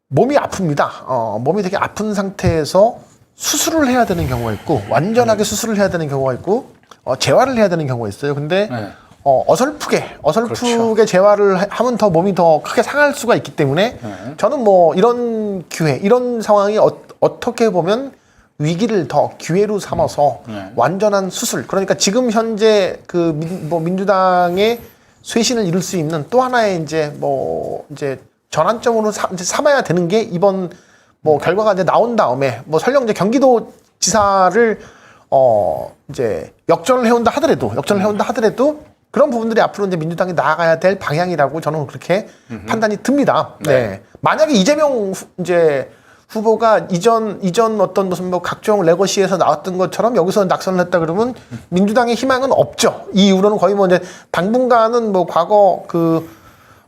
몸이 아픕니다. 몸이 되게 아픈 상태에서 수술을 해야 되는 경우가 있고 완전하게 수술을 해야 되는 경우가 있고 재활을 해야 되는 경우가 있어요. 근데 어설프게 그렇죠. 재활을 하면 더 몸이 더 크게 상할 수가 있기 때문에 저는 뭐 이런 기회, 이런 상황이 어떻게 보면 위기를 더 기회로 삼아서 완전한 수술, 그러니까 지금 현재 그 민주당의 쇄신을 이룰 수 있는 또 하나의 이제 전환점으로 삼아야 되는 게 이번 결과가 이제 나온 다음에 설령 이제 경기도 지사를 이제 역전을 해온다 하더라도 그런 부분들이 앞으로 이제 민주당이 나아가야 될 방향이라고 저는 그렇게 판단이 듭니다. 네. 만약에 이재명 이제 후보가 이전 어떤 무슨 뭐 각종 레거시에서 나왔던 것처럼 여기서 낙선을 했다 그러면 민주당의 희망은 없죠. 이 이후로는 거의 뭐 이제 당분간은 뭐 과거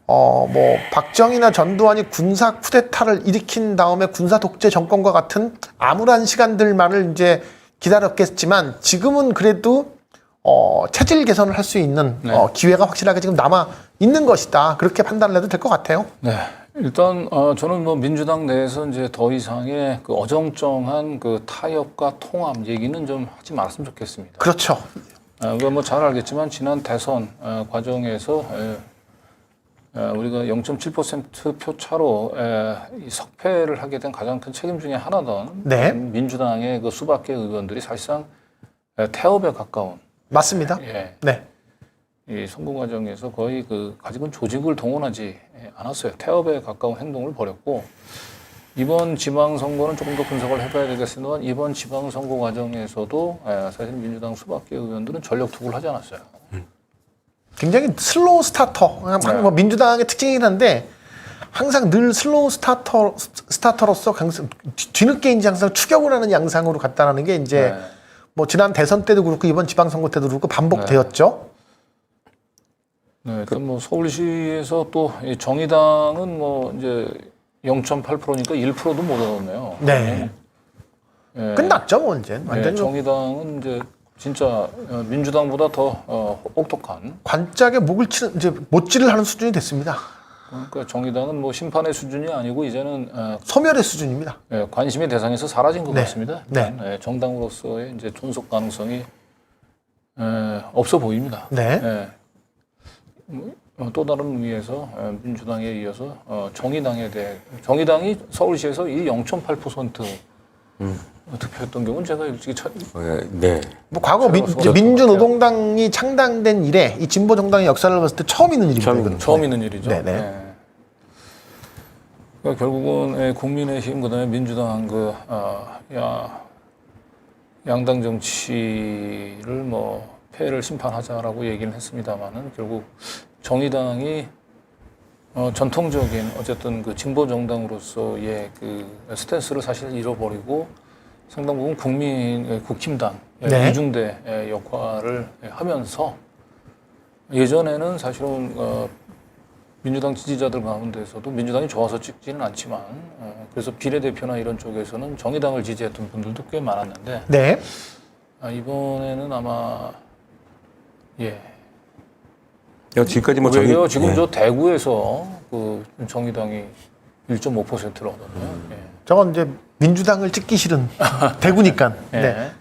뭐 박정희나 전두환이 군사 쿠데타를 일으킨 다음에 군사 독재 정권과 같은 암울한 시간들만을 이제 기다렸겠지만 지금은 그래도 체질 개선을 할 수 있는 기회가 확실하게 지금 남아 있는 것이다. 그렇게 판단을 해도 될 것 같아요. 네. 일단 저는 뭐 민주당 내에서 이제 더 이상의 그 어정쩡한 그 타협과 통합 얘기는 좀 하지 말았으면 좋겠습니다. 그렇죠. 그러니까 뭐 잘 알겠지만 지난 대선 과정에서 우리가 0.7% 차로 이 석패를 하게 된 가장 큰 책임 중에 하나던 네. 민주당의 그 수밖에 의원들이 사실상 태업에 가까운 맞습니다. 네. 이 선거 과정에서 거의 그 아직은 조직을 동원하지 않았어요. 태업에 가까운 행동을 벌였고 이번 지방선거는 조금 더 분석을 해봐야 되겠습니다만 이번 지방선거 과정에서도 사실 민주당 수밖에 의원들은 전력 투구를 하지 않았어요. 굉장히 슬로우 스타터. 뭐 민주당의 특징이긴 한데 항상 늘 슬로우 스타터로서 항상 뒤늦게 이제 항상 추격을 하는 양상으로 갔다라는 게 이제 뭐 지난 대선 때도 그렇고 이번 지방선거 때도 그렇고 반복되었죠. 네, 일단 뭐 서울시에서 또 이 정의당은 뭐 이제 0.8%니까 1%도 못 얻었네요. 네. 끝났죠, 뭐 이제 완전히 정의당은 이제 진짜 민주당보다 더 혹독한. 관짝에 목을 치는 이제 못질을 하는 수준이 됐습니다. 그러니까 정의당은 뭐 심판의 수준이 아니고 이제는 소멸의 수준입니다. 관심의 대상에서 사라진 것 네. 같습니다. 네. 정당으로서의 이제 존속 가능성이 없어 보입니다. 네. 또 다른 의미에서 민주당에 이어서 정의당이 서울시에서 이 0.8% 득표했던 경우는 제가 일찍이 네. 뭐 과거 민주노동당이 창당된 이래 이 진보 정당의 역사를 봤을 때 처음 있는 일입니다. 처음 있는 일이죠. 네네. 네. 그러니까 결국은 국민의힘 그다음에 민주당 양당 정치를 뭐 패를 심판하자라고 얘기는 했습니다만은 결국 정의당이 전통적인 어쨌든 그 진보 정당으로서의 그 스탠스를 사실 잃어버리고 상당 부분 국힘당 네. 이중대 역할을 하면서 예전에는 사실은 민주당 지지자들 가운데서도 민주당이 좋아서 찍지는 않지만 그래서 비례대표나 이런 쪽에서는 정의당을 지지했던 분들도 꽤 많았는데 네. 이번에는 아마 지금까지 뭐 오히려 지금 저 대구에서 그 정의당이 1.5%를 얻었네요. 저건 이제 민주당을 찍기 싫은 대구니까. 네.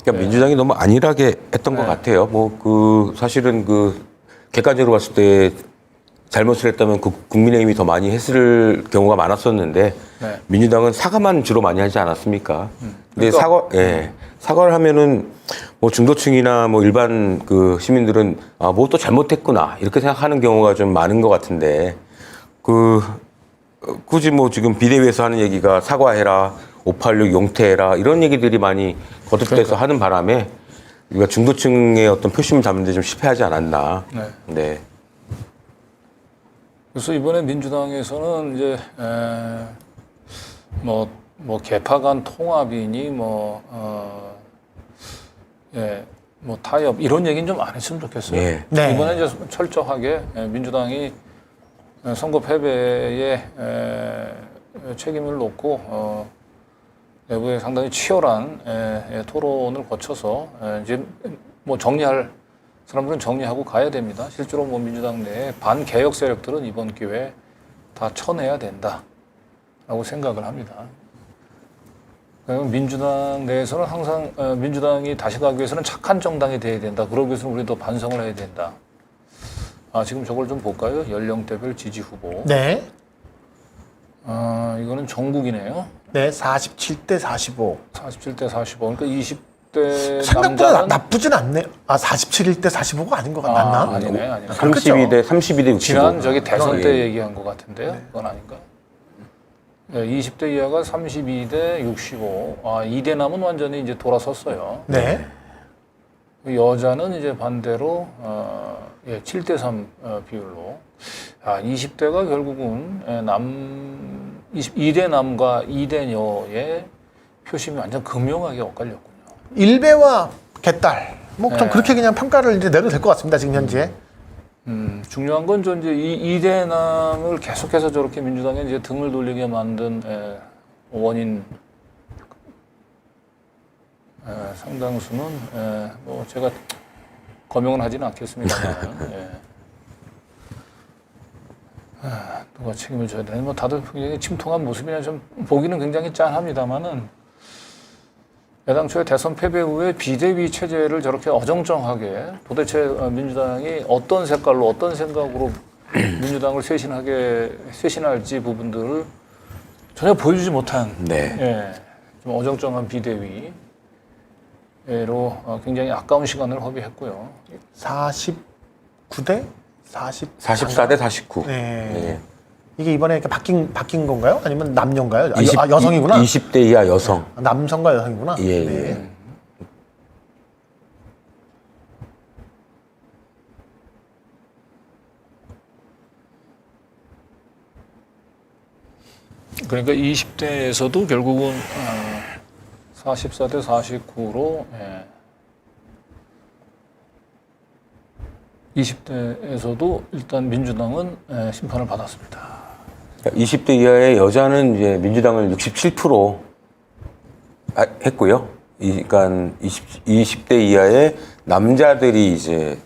그러니까 민주당이 너무 안일하게 했던 것 같아요. 뭐 사실은 객관적으로 봤을 때 잘못을 했다면 국민의힘이 더 많이 했을 경우가 많았었는데 민주당은 사과만 주로 많이 하지 않았습니까? 근데 사과를 하면은 뭐 중도층이나 뭐 일반 시민들은 뭐 또 잘못했구나 이렇게 생각하는 경우가 좀 많은 것 같은데 굳이 뭐 지금 비대위에서 하는 얘기가 사과해라, 586 용퇴해라 이런 얘기들이 많이 거듭돼서 하는 바람에 우리가 중도층의 어떤 표심을 담는 데 좀 실패하지 않았나. 네. 그래서 이번에 민주당에서는 이제 뭐 개파 간 통합이니 뭐 타협 이런 얘기는 좀 안 했으면 좋겠어요. 네. 이번에 이제 철저하게 민주당이 선거 패배에 책임을 놓고 내부에 상당히 치열한 토론을 거쳐서 이제 뭐 정리할 사람들은 정리하고 가야 됩니다. 실제로 뭐 민주당 내에 반개혁 세력들은 이번 기회에 다 쳐내야 된다라고 생각을 합니다. 민주당 내에서는 항상 민주당이 다시 가기 위해서는 착한 정당이 돼야 된다. 그러기 위해서는 우리 더 반성을 해야 된다. 지금 저걸 좀 볼까요? 연령대별 지지 후보. 네. 이거는 전국이네요. 네, 47대 45. 47대 45. 그러니까 20대 생각보다 남자는 나쁘진 않네요. 47대 45가 아닌 것 같나? 아니네. 32대 62대 65. 지난 저기 대선 때 얘기한 것 같은데요. 그건 아닌가? 20대 이하가 32대 65. 2대 남은 완전히 이제 돌아섰어요. 네. 여자는 이제 반대로 7대3 비율로 20대가 결국은 2대 남과 2대 여의 표심이 완전 극명하게 엇갈렸군요. 일배와 개딸. 뭐 좀 네. 그렇게 그냥 평가를 이제 내도 될 것 같습니다. 지금 현재. 중요한 건 좀 이제 이 2대 남을 계속해서 저렇게 민주당에 이제 등을 돌리게 만든 원인 상당수는 뭐 제가 거명은 하지는 않겠습니다만 누가 책임을 져야 되나 뭐 다들 굉장히 침통한 모습이나 좀 보기는 굉장히 짠합니다만은 애당초에 대선 패배 후에 비대위 체제를 저렇게 어정쩡하게 도대체 민주당이 어떤 색깔로 어떤 생각으로 민주당을 쇄신할지 부분들을 전혀 보여주지 못한 좀 어정쩡한 비대위로 굉장히 아까운 시간을 허비했고요. 49대 44대 49. 네. 이게 이번에 이렇게 바뀐 건가요? 아니면 남녀인가요? 여성이구나. 20대 이하 여성. 남성과 여성이구나. 예, 네. 예. 그러니까 20대에서도 결국은 44대 49로 20대에서도 일단 민주당은 심판을 받았습니다. 20대 이하의 여자는 이제 민주당을 67% 했고요. 그러니까 20대 이하의 남자들이 이제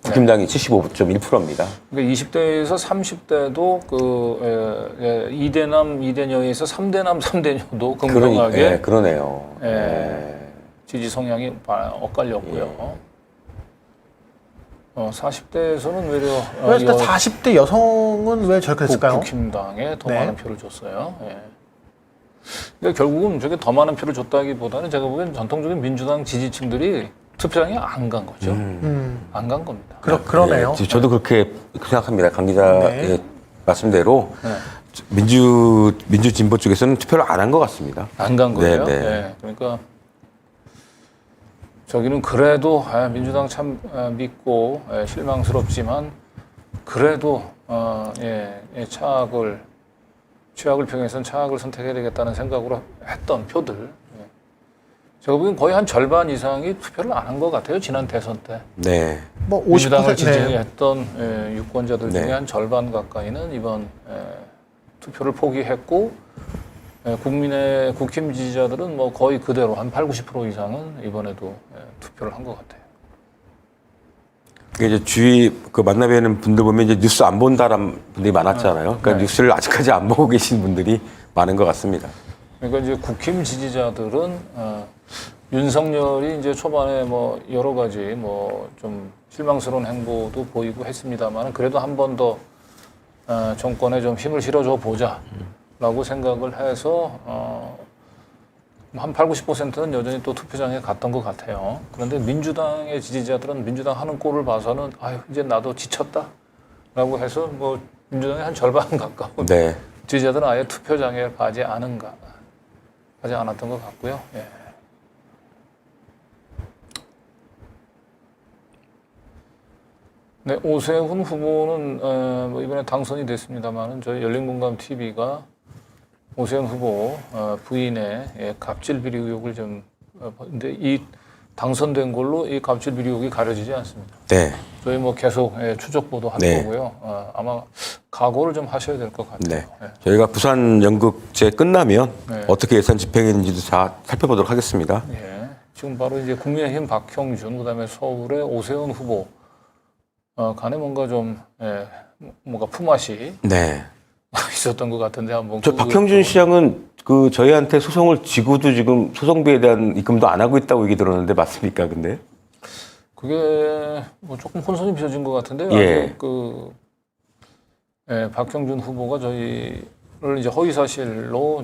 국힘당이 75.1%입니다. 그러니까 20대에서 30대도 그 2대 남, 2대 여에서 3대 남, 3대 여도 극명하게 그러네요. 지지 성향이 엇갈렸고요. 40대에서는 외려 왜 40대 여성은 왜 저렇게 됐을까요? 국힘당에 더 네. 많은 표를 줬어요. 그러니까 결국은 저게 더 많은 표를 줬다기보다는 제가 보기엔 전통적인 민주당 지지층들이 투표장에 안 간 거죠. 안 간 겁니다. 그러네요. 저도 그렇게 생각합니다. 강 기자의 말씀대로 민주 진보 쪽에서는 투표를 안 한 것 같습니다. 안 간 거예요. 네. 그러니까 저기는 그래도 민주당 참 믿고 실망스럽지만 그래도 최악을 평해선 차악을 선택해야 되겠다는 생각으로 했던 표들. 제가 보기엔 거의 한 절반 이상이 투표를 안 한 것 같아요. 지난 대선 때. 네. 뭐 민주당을 50% 지지했던 유권자들 중에 네. 한 절반 가까이는 이번 투표를 포기했고 국힘 지지자들은 뭐 거의 그대로 한 80, 90% 이상은 이번에도 투표를 한 것 같아요. 이제 주위 그 만나뵈는 분들 보면 이제 뉴스 안 본다라는 분들이 많았잖아요. 그러니까 뉴스를 아직까지 안 보고 계신 분들이 많은 것 같습니다. 그러니까 이제 국힘 지지자들은 윤석열이 이제 초반에 뭐 여러 가지 뭐 좀 실망스러운 행보도 보이고 했습니다만 그래도 한 번 더 정권에 좀 힘을 실어줘 보자라고 생각을 해서 한 80, 90%는 여전히 또 투표장에 갔던 것 같아요. 그런데 민주당의 지지자들은 민주당 하는 꼴을 봐서는 이제 나도 지쳤다라고 해서 뭐 민주당의 한 절반 가까운 지지자들은 아예 투표장에 가지 않았던 것 같고요. 네, 오세훈 후보는 뭐 이번에 당선이 됐습니다만은 저희 열린공감 TV가 오세훈 후보 부인의 갑질 비리 의혹을 근데 이 당선된 걸로 이 갑질 비리 의혹이 가려지지 않습니다. 네. 저희 뭐 계속 추적 보도할 거고요. 아마 각오를 좀 하셔야 될 것 같아요. 저희가 부산 연극제 끝나면 어떻게 예산 집행했는지도 다 살펴보도록 하겠습니다. 지금 바로 이제 국민의힘 박형준, 그다음에 서울의 오세훈 후보 간에 뭔가 좀 뭔가 품앗이 있었던 것 같은데 한번. 저 박형준 시장은 그 저희한테 소송을 지고도 지금 소송비에 대한 입금도 안 하고 있다고 얘기 들었는데 맞습니까? 근데 그게 뭐 조금 혼선이 빚어진 것 같은데요. 박형준 후보가 저희를 이제 허위 사실로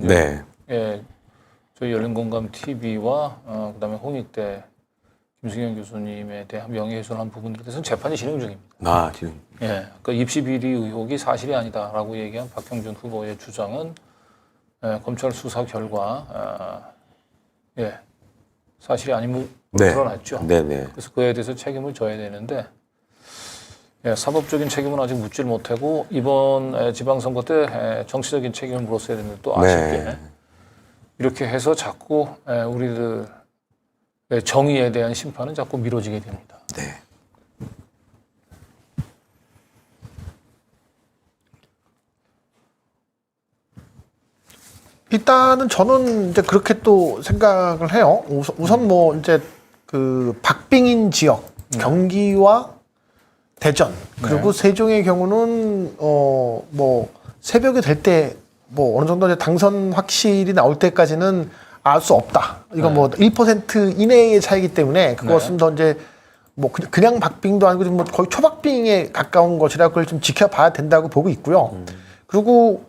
저희 열린공감 TV와 그다음에 홍익대 김승현 교수님에 대한 명예훼손한 부분들에 대해서는 재판이 진행 중입니다. 지금. 그러니까 입시 비리 의혹이 사실이 아니다라고 얘기한 박형준 후보의 주장은 검찰 수사 결과 사실이 아님을 드러났죠. 그래서 그에 대해서 책임을 져야 되는데 사법적인 책임은 아직 묻질 못하고 이번 지방선거 때 정치적인 책임을 물었어야 되는데 또 네. 아쉽게 이렇게 해서 자꾸 우리들 정의에 대한 심판은 자꾸 미뤄지게 됩니다. 네. 일단은 저는 이제 그렇게 또 생각을 해요. 우선 뭐 이제 그 박빙인 지역, 경기와 대전 그리고 세종의 경우는 뭐 새벽이 될 때 뭐 어느 정도 이제 당선 확실히 나올 때까지는 알 수 없다. 이건 뭐 1% 이내의 차이기 때문에 그것은 더 이제 뭐 그냥 박빙도 아니고 뭐 거의 초박빙에 가까운 것이라 그걸 좀 지켜봐야 된다고 보고 있고요. 그리고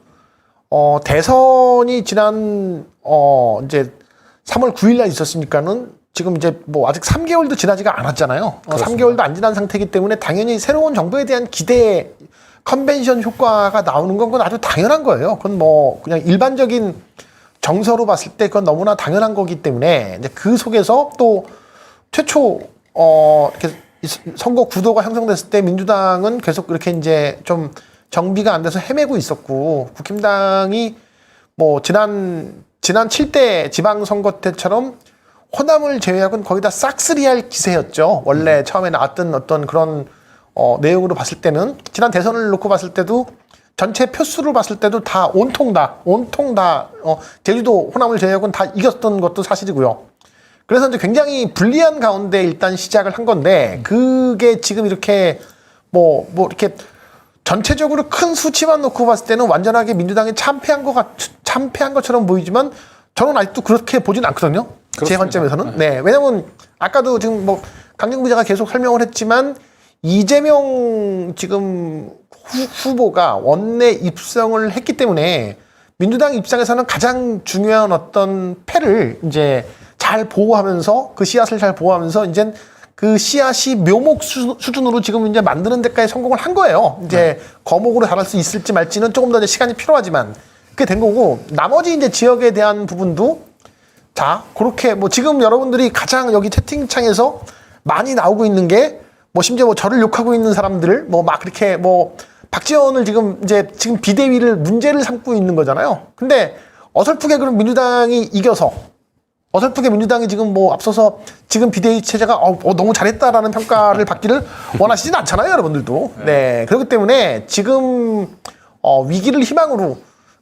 대선이 지난 이제 3월 9일 날 있었으니까는 지금 이제 뭐 아직 3개월도 지나지가 않았잖아요. 3개월도 안 지난 상태이기 때문에 당연히 새로운 정부에 대한 기대 컨벤션 효과가 나오는 건 그건 아주 당연한 거예요. 그건 뭐 그냥 일반적인 정서로 봤을 때 그건 너무나 당연한 거기 때문에 이제 그 속에서 또 최초 이렇게 선거 구도가 형성됐을 때 민주당은 계속 이렇게 이제 좀 정비가 안 돼서 헤매고 있었고 국힘당이 뭐 지난 7대 지방선거 때처럼 호남을 제외하고는 거의 다 싹쓸이할 기세였죠. 원래 처음에 나왔던 어떤 그런 내용으로 봤을 때는 지난 대선을 놓고 봤을 때도 전체 표수를 봤을 때도 다 온통 다 제주도 호남을 제외하고는 다 이겼던 것도 사실이고요. 그래서 이제 굉장히 불리한 가운데 일단 시작을 한 건데 그게 지금 이렇게 뭐 이렇게 전체적으로 큰 수치만 놓고 봤을 때는 완전하게 민주당이 참패한 것처럼 보이지만 저는 아직도 그렇게 보진 않거든요. 그렇습니다. 제 관점에서는. 네. 왜냐면 아까도 지금 뭐 강경 기자가 계속 설명을 했지만 이재명 지금 후보가 원내 입성을 했기 때문에 민주당 입장에서는 가장 중요한 어떤 패를 이제 잘 보호하면서 그 씨앗을 잘 보호하면서 이제 그 씨앗이 묘목 수준으로 지금 이제 만드는 데까지 성공을 한 거예요. 이제 거목으로 자랄 수 있을지 말지는 조금 더 이제 시간이 필요하지만 그게 된 거고 나머지 이제 지역에 대한 부분도 자 그렇게 뭐 지금 여러분들이 가장 여기 채팅창에서 많이 나오고 있는 게 뭐 심지어 뭐 저를 욕하고 있는 사람들 뭐 막 그렇게 뭐 박지원을 지금 비대위를 문제를 삼고 있는 거잖아요. 근데 어설프게 그럼 민주당이 이겨서 어설프게 민주당이 지금 뭐 앞서서 지금 비대위 체제가 너무 잘했다라는 평가를 받기를 원하시진 않잖아요, 여러분들도. 네. 그렇기 때문에 지금 위기를 희망으로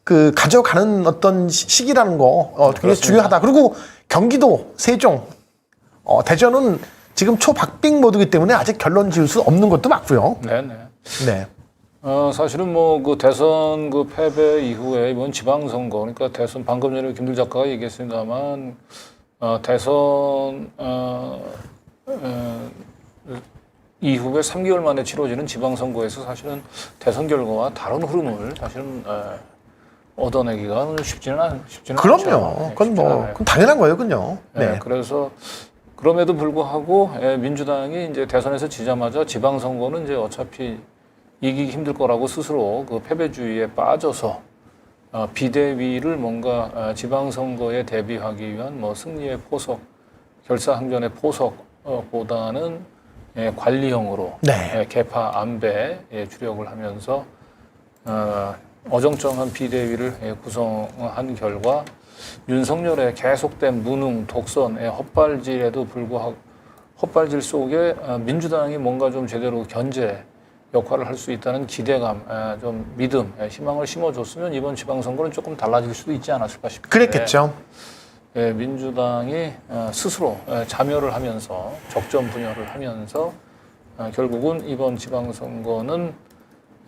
그 가져가는 어떤 시기라는 거 굉장히 중요하다. 그리고 경기도, 세종, 대전은 지금 초박빙 모드이기 때문에 아직 결론 지을 수 없는 것도 맞고요. 네네. 네. 사실은 뭐 그 대선 그 패배 이후에 이번 지방선거 그러니까 대선 방금 전에 김들 작가가 얘기했습니다만 대선 이후에 3개월 만에 치러지는 지방선거에서 사실은 대선 결과와 다른 흐름을 사실은 얻어내기가 쉽지는 그럼요. 않죠. 그건 뭐 그건 당연한 거예요, 그건요. 네. 그래서 그럼에도 불구하고 민주당이 이제 대선에서 지자마자 지방선거는 이제 어차피 이기기 힘들 거라고 스스로 그 패배주의에 빠져서 비대위를 뭔가 지방선거에 대비하기 위한 뭐 승리의 포석, 결사항전의 포석보다는 관리형으로 네. 개파 안배에 주력을 하면서 어정쩡한 비대위를 구성한 결과 윤석열의 계속된 무능, 독선의 헛발질에도 불구하고 헛발질 속에 민주당이 뭔가 좀 제대로 견제 역할을 할 수 있다는 기대감, 좀 믿음, 희망을 심어줬으면 이번 지방선거는 조금 달라질 수도 있지 않았을까 싶은데 그랬겠죠. 민주당이 스스로 자멸을 하면서 적전 분열을 하면서 결국은 이번 지방선거는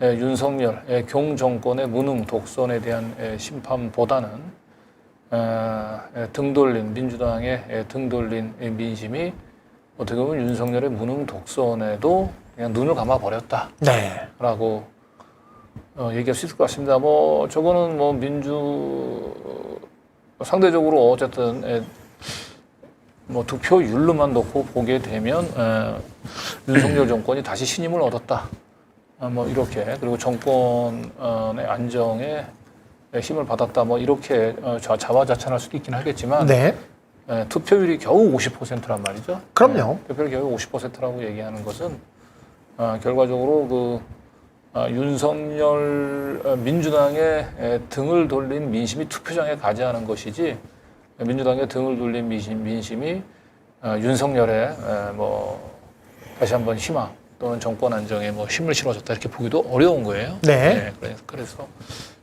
윤석열 경정권의 무능, 독선에 대한 심판보다는 등돌린 민주당의 등돌린 민심이 어떻게 보면 윤석열의 무능 독선에도 그냥 눈을 감아 버렸다라고 얘기할 수 있을 것 같습니다. 뭐 저거는 뭐 상대적으로 어쨌든 뭐 득표율로만 놓고 보게 되면 윤석열 정권이 다시 신임을 얻었다. 뭐 이렇게 그리고 정권의 안정에 힘을 받았다. 뭐 이렇게 자화자찬할 수도 있긴 하겠지만 네. 투표율이 겨우 50%란 말이죠. 그럼요. 투표율이 겨우 50%라고 얘기하는 것은 결과적으로 윤석열 민주당의 등을 돌린 민심이 투표장에 가지 않은 것이지 민주당의 등을 돌린 민심이 윤석열의 다시 한번 희망 또는 정권 안정에 힘을 실어줬다 이렇게 보기도 어려운 거예요. 네. 그래서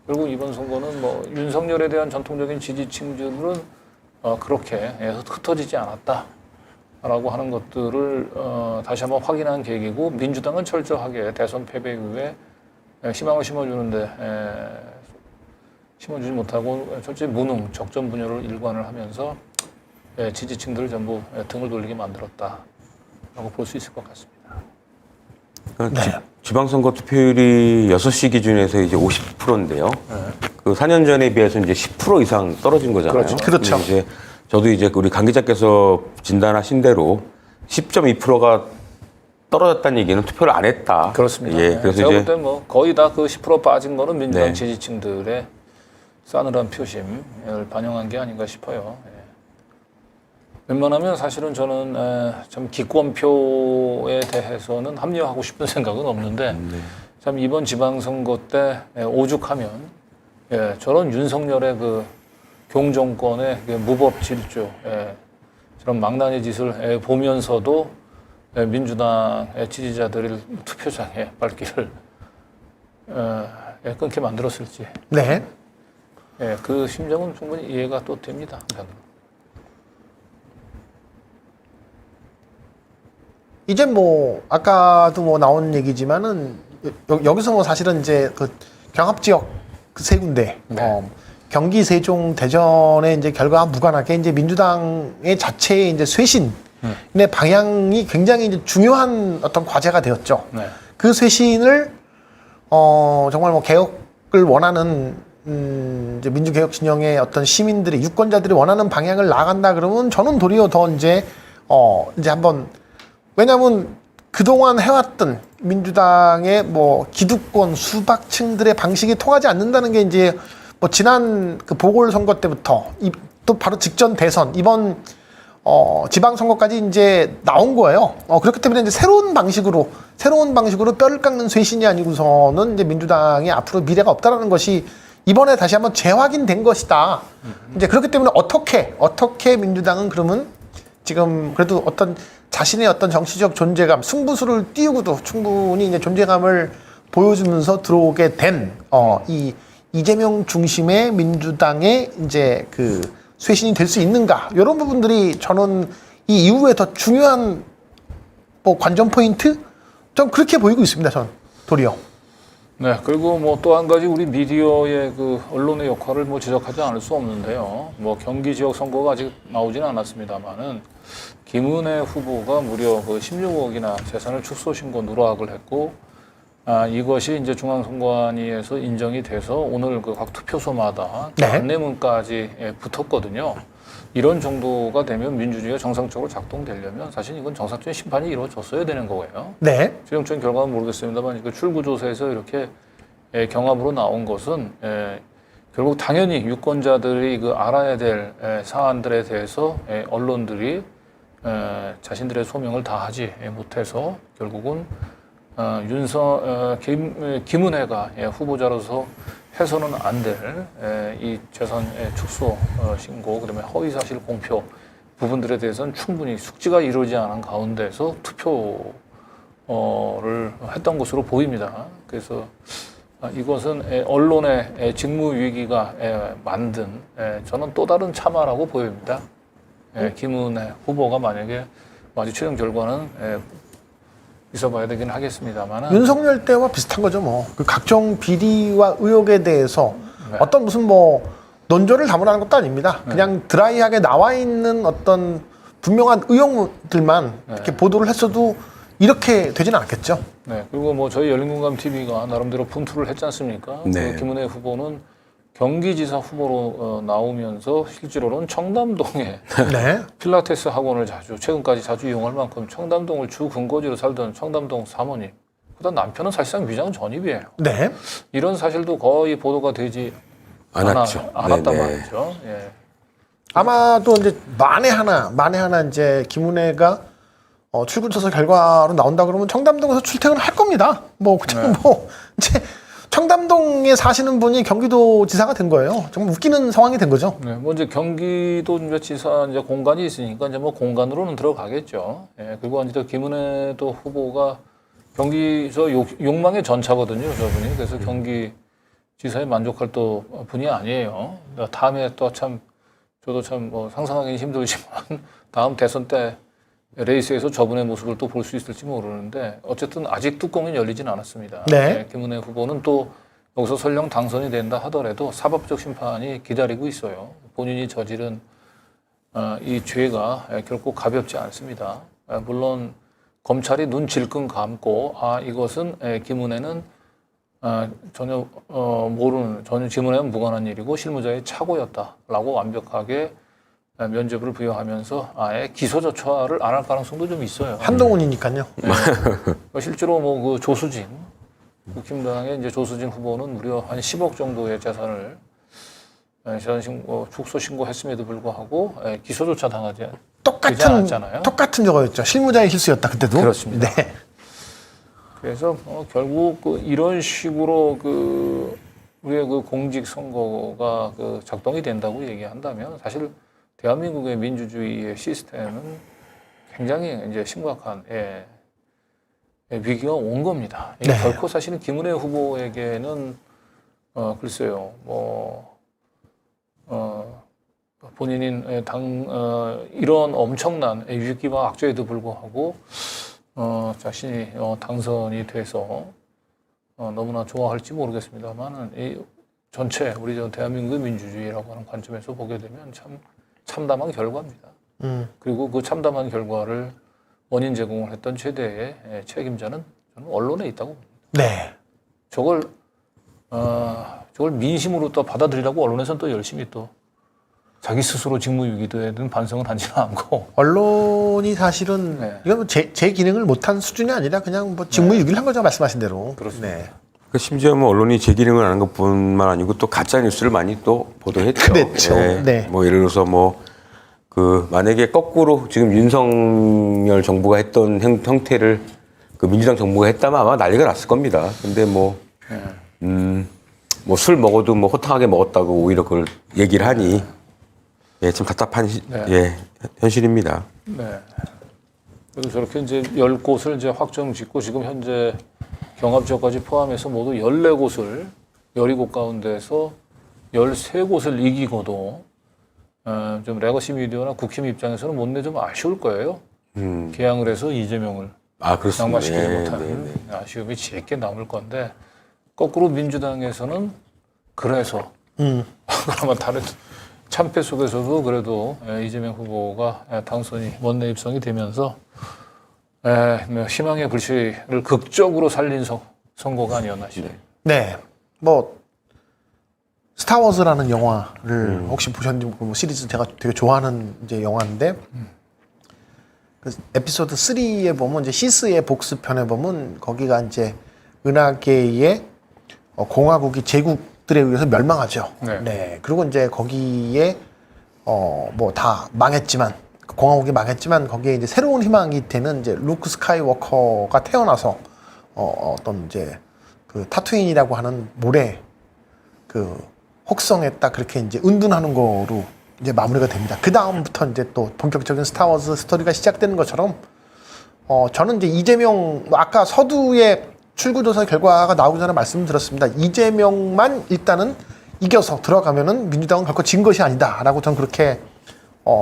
결국 이번 선거는 윤석열에 대한 전통적인 지지층들은 그렇게 흩어지지 않았다라고 하는 것들을 다시 한번 확인한 계기고 민주당은 철저하게 대선 패배 이후에 희망을 심어주는데 심어주지 못하고 철저히 무능, 적전 분열을 일관을 하면서 지지층들을 전부 등을 돌리게 만들었다라고 볼 수 있을 것 같습니다. 그러니까 지방선거 투표율이 6시 기준에서 이제 50%인데요. 그 4년 전에 비해서 이제 10% 이상 떨어진 거잖아요. 그렇죠. 이제 저도 이제 우리 강 기자께서 진단하신 대로 10.2%가 떨어졌다는 얘기는 투표를 안 했다. 그렇습니다. 예, 그래서 제가 이제 볼 때 거의 다 그 10% 빠진 거는 민주당 네. 지지층들의 싸늘한 표심을 반영한 게 아닌가 싶어요. 예. 웬만하면 사실은 저는 참 기권표에 대해서는 합류하고 싶은 생각은 없는데 참 이번 지방선거 때 오죽하면 저런 윤석열의 그 경정권의 무법질주 저런 망나니 짓을 보면서도 민주당의 지지자들이 투표장에 발길을 끊게 만들었을지 네. 그 심정은 충분히 이해가 또 됩니다. 이제 아까도 나온 얘기지만은 여기서 사실은 이제 그 경합 지역 그 세 군데 경기, 세종, 대전의 이제 결과와 무관하게 이제 민주당의 자체의 이제 쇄신의 방향이 굉장히 이제 중요한 어떤 과제가 되었죠. 네. 그 쇄신을 정말 개혁을 원하는 이제 민주개혁 진영의 어떤 시민들이 유권자들이 원하는 방향을 나간다 그러면 저는 도리어 더 이제 한번 왜냐하면 그동안 해왔던 민주당의 기득권 수박층들의 방식이 통하지 않는다는 게 이제 지난 그 보궐선거 때부터 또 바로 직전 대선 이번 지방선거까지 이제 나온 거예요. 그렇기 때문에 이제 새로운 방식으로 뼈를 깎는 쇄신이 아니고서는 이제 민주당이 앞으로 미래가 없다라는 것이 이번에 다시 한번 재확인된 것이다. 이제 그렇기 때문에 어떻게 민주당은 그러면 지금 그래도 어떤 자신의 어떤 정치적 존재감, 승부수를 띄우고도 충분히 이제 존재감을 보여주면서 들어오게 된 이 이재명 중심의 민주당의 이제 그 쇄신이 될 수 있는가 이런 부분들이 저는 이 이후에 더 중요한 관전 포인트 좀 그렇게 보이고 있습니다. 저는 도리어. 네, 그리고 또 한 가지 우리 미디어의 그 언론의 역할을 지적하지 않을 수 없는데요. 경기 지역 선거가 아직 나오지는 않았습니다만은 김은혜 후보가 무려 16억이나 재산을 축소 신고 누락을 했고, 이것이 이제 중앙선관위에서 인정이 돼서 오늘 각 투표소마다 안내문까지 붙었거든요. 이런 정도가 되면 민주주의가 정상적으로 작동되려면 사실 이건 정상적인 심판이 이루어졌어야 되는 거예요. 네. 최종적인 결과는 모르겠습니다만 출구조사에서 이렇게 경합으로 나온 것은 결국 당연히 유권자들이 알아야 될 사안들에 대해서 언론들이 자신들의 소명을 다하지 못해서 결국은 김은혜가 후보자로서 해서는 안 될 이 재산 축소 신고 그다음에 허위사실 공표 부분들에 대해서는 충분히 숙지가 이루어지지 않은 가운데서 투표를 했던 것으로 보입니다. 그래서 이것은 언론의 직무 위기가 만든 저는 또 다른 참화라고 보입니다. 김은혜 후보가 만약에 아직 최종 결과는 있어봐야 되긴 하겠습니다만 윤석열 때와 비슷한 거죠. 그 각종 비리와 의혹에 대해서 어떤 무슨 논조를 담으라는 것도 아닙니다. 그냥 드라이하게 나와 있는 어떤 분명한 의혹들만 이렇게 보도를 했어도 이렇게 되지는 않겠죠. 네. 그리고 저희 열린공감 TV가 나름대로 분투를 했지 않습니까? 네. 그 김은혜 후보는 경기지사 후보로 나오면서 실제로는 청담동에 네. 필라테스 학원을 최근까지 자주 이용할 만큼 청담동을 주 근거지로 살던 청담동 사모님. 그다음 남편은 사실상 위장 전입이에요. 네. 이런 사실도 거의 보도가 되지 않았죠. 않았단 네네. 말이죠. 예. 아마도 이제 만에 하나 이제 김은혜가 출구조사 결과로 나온다 그러면 청담동에서 출퇴근할 겁니다. 뭐 그냥 뭐 이제 청담동에 사시는 분이 경기도지사가 된 거예요. 정말 웃기는 상황이 된 거죠. 네, 뭐 이제 경기도지사 이제 공간이 있으니까 이제 뭐 공간으로는 들어가겠죠. 예, 그리고 이제 김은혜도 후보가 경기서 욕망의 전차거든요, 저분이. 그래서 경기지사에 만족할 또 분이 아니에요. 다음에 또 참 저도 참 뭐 상상하기는 힘들지만 다음 대선 때 레이스에서 저분의 모습을 또 볼 수 있을지 모르는데 어쨌든 아직 뚜껑은 열리진 않았습니다. 네. 김은혜 후보는 또 여기서 설령 당선이 된다 하더라도 사법적 심판이 기다리고 있어요. 본인이 저지른 이 죄가 결코 가볍지 않습니다. 물론 검찰이 눈 질끈 감고 이것은 김은혜는 전혀 모르는 전혀 김은혜는 무관한 일이고 실무자의 착오였다라고 완벽하게 면죄부를 부여하면서 아예 기소조차를 안 할 가능성도 좀 있어요. 한동훈이니까요. 네. 실제로 뭐 그 조수진 국힘당의 이제 조수진 후보는 무려 한 10억 정도의 재산을 축소 신고했음에도 불구하고 기소조차 당하지 않았잖아요. 똑같은 저거였죠. 실무자의 실수였다 그때도. 그렇습니다. 네. 그래서 결국 이런 식으로 우리의 그 공직 선거가 작동이 된다고 얘기한다면 사실 대한민국의 민주주의의 시스템은 굉장히 이제 심각한 위기가 온 겁니다. 이게 네. 결코 사실은 김은혜 후보에게는 글쎄요, 본인인 이런 엄청난 위기와 악재에도 불구하고 자신이 당선이 돼서 너무나 좋아할지 모르겠습니다만은 이 전체 우리 대한민국의 민주주의라고 하는 관점에서 보게 되면 참 참담한 결과입니다. 그리고 그 참담한 결과를 원인 제공을 했던 최대의 책임자는 저는 언론에 있다고 봅니다. 네. 저걸 민심으로 또 받아들이라고 언론에서는 또 열심히 또 자기 스스로 직무유기에는 반성을 하지는 않고 언론이 사실은 네. 이건 뭐 제 기능을 못한 수준이 아니라 그냥 뭐 직무유기를 한 거죠. 말씀하신 대로. 그렇습니다. 네. 심지어 뭐 언론이 제 기능을 하는 것뿐만 아니고 또 가짜 뉴스를 많이 또 보도했죠. 그랬죠. 네. 뭐 예를 들어서 만약에 거꾸로 지금 윤석열 정부가 했던 형태를 민주당 정부가 했다면 아마 난리가 났을 겁니다. 근데 술 먹어도 호탕하게 먹었다고 오히려 그걸 얘기를 하니 참 답답한 현실입니다. 네. 그래서 저렇게 이제 10곳을 이제 확정 짓고 지금 현재 경합지역까지 포함해서 모두 14곳을 12곳 가운데서 13곳을 이기고도 좀 레거시 미디어나 국힘 입장에서는 못내 좀 아쉬울 거예요. 개항을 해서 이재명을 양마시키지 못하는 아쉬움이 짙게 남을 건데 거꾸로 민주당에서는 그래서 아마 다른 참패 속에서도 그래도 이재명 후보가 당선이 원내 입성이 되면서 희망의 불씨를 극적으로 살린 선거가 아니었나 싶습니다. 네. 뭐 스타워즈라는 영화를 혹시 보셨는지 시리즈 제가 되게 좋아하는 이제 영화인데 그 에피소드 3에 보면 이제 시스의 복수편에 보면 거기가 이제 은하계의 공화국이 제국들에 의해서 멸망하죠. 네. 네. 그리고 이제 거기에 뭐 다 망했지만 공화국이 망했지만 거기에 이제 새로운 희망이 되는 이제 루크 스카이워커가 태어나서 어떤 이제 그 타투인이라고 하는 모래 혹성에 딱 그렇게 이제 은둔하는 거로 이제 마무리가 됩니다. 그 다음부터 이제 또 본격적인 스타워즈 스토리가 시작되는 것처럼 저는 이제 이재명 아까 서두의 출구조사 결과가 나오기 전에 말씀드렸습니다. 이재명만 일단은 이겨서 들어가면은 민주당은 결코 진 것이 아니다라고 저는 그렇게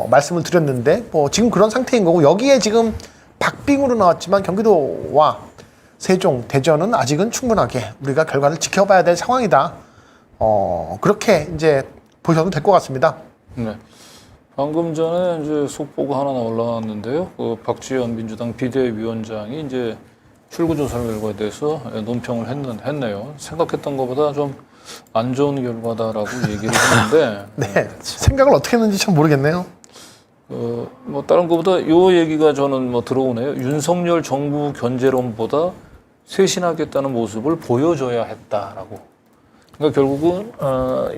말씀을 드렸는데 지금 그런 상태인 거고 여기에 지금 박빙으로 나왔지만 경기도와 세종, 대전은 아직은 충분하게 우리가 결과를 지켜봐야 될 상황이다. 그렇게 이제 보셔도 될 것 같습니다. 네. 방금 전에 이제 속보가 하나 올라왔는데요. 박지원 민주당 비대위원장이 이제 출구조사 결과에 대해서 논평을 했네요. 생각했던 것보다 좀 안 좋은 결과다라고 얘기를 했는데. 네. 생각을 어떻게 했는지 참 모르겠네요. 다른 것보다 요 얘기가 저는 들어오네요. 윤석열 정부 견제론보다 쇄신하겠다는 모습을 보여줘야 했다라고. 그러니까 결국은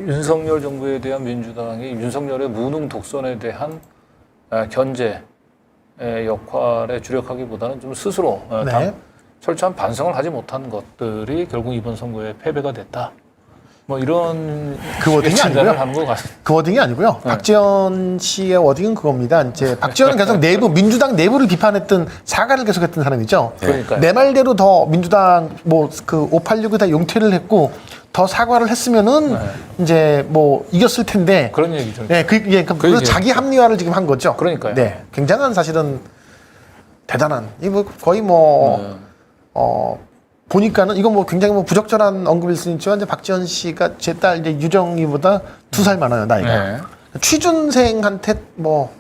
윤석열 정부에 대한 민주당이 윤석열의 무능 독선에 대한 견제 역할에 주력하기보다는 좀 스스로 네. 철저한 반성을 하지 못한 것들이 결국 이번 선거에 패배가 됐다. 뭐 이런 그 워딩이 진단을 아니고요. 하는 것 같습니다. 그 워딩이 아니고요. 박지원 씨의 워딩은 그겁니다. 이제 박지원은 계속 민주당 내부를 비판했던 사과를 계속했던 사람이죠. 그러니까요. 내 말대로 더 민주당 뭐 그 586이 다 용퇴를 했고 더 사과를 했으면은 이제 뭐 이겼을 텐데. 그런 얘기죠. 네, 그래서 얘기죠. 자기 합리화를 지금 한 거죠. 그러니까요. 네, 굉장한 사실은 대단한. 이 뭐 거의 뭐 보니까는 이건 뭐 굉장히 뭐 부적절한 언급일 수는 있지만 이제 박지원 씨가 제 딸 이제 유정이보다 2살 많아요 나이가. 네. 취준생한테 뭐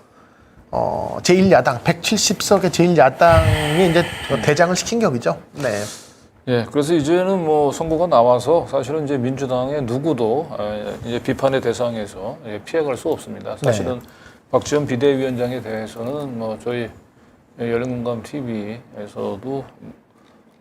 제1야당 170석의 제1야당이 이제 대장을 시킨 격이죠. 네. 예, 그래서 이제는 뭐 선거가 나와서 사실은 이제 민주당의 누구도 이제 비판의 대상에서 피해갈 수 없습니다. 사실은 박지원 비대위원장에 대해서는 뭐 저희 열린공감 TV에서도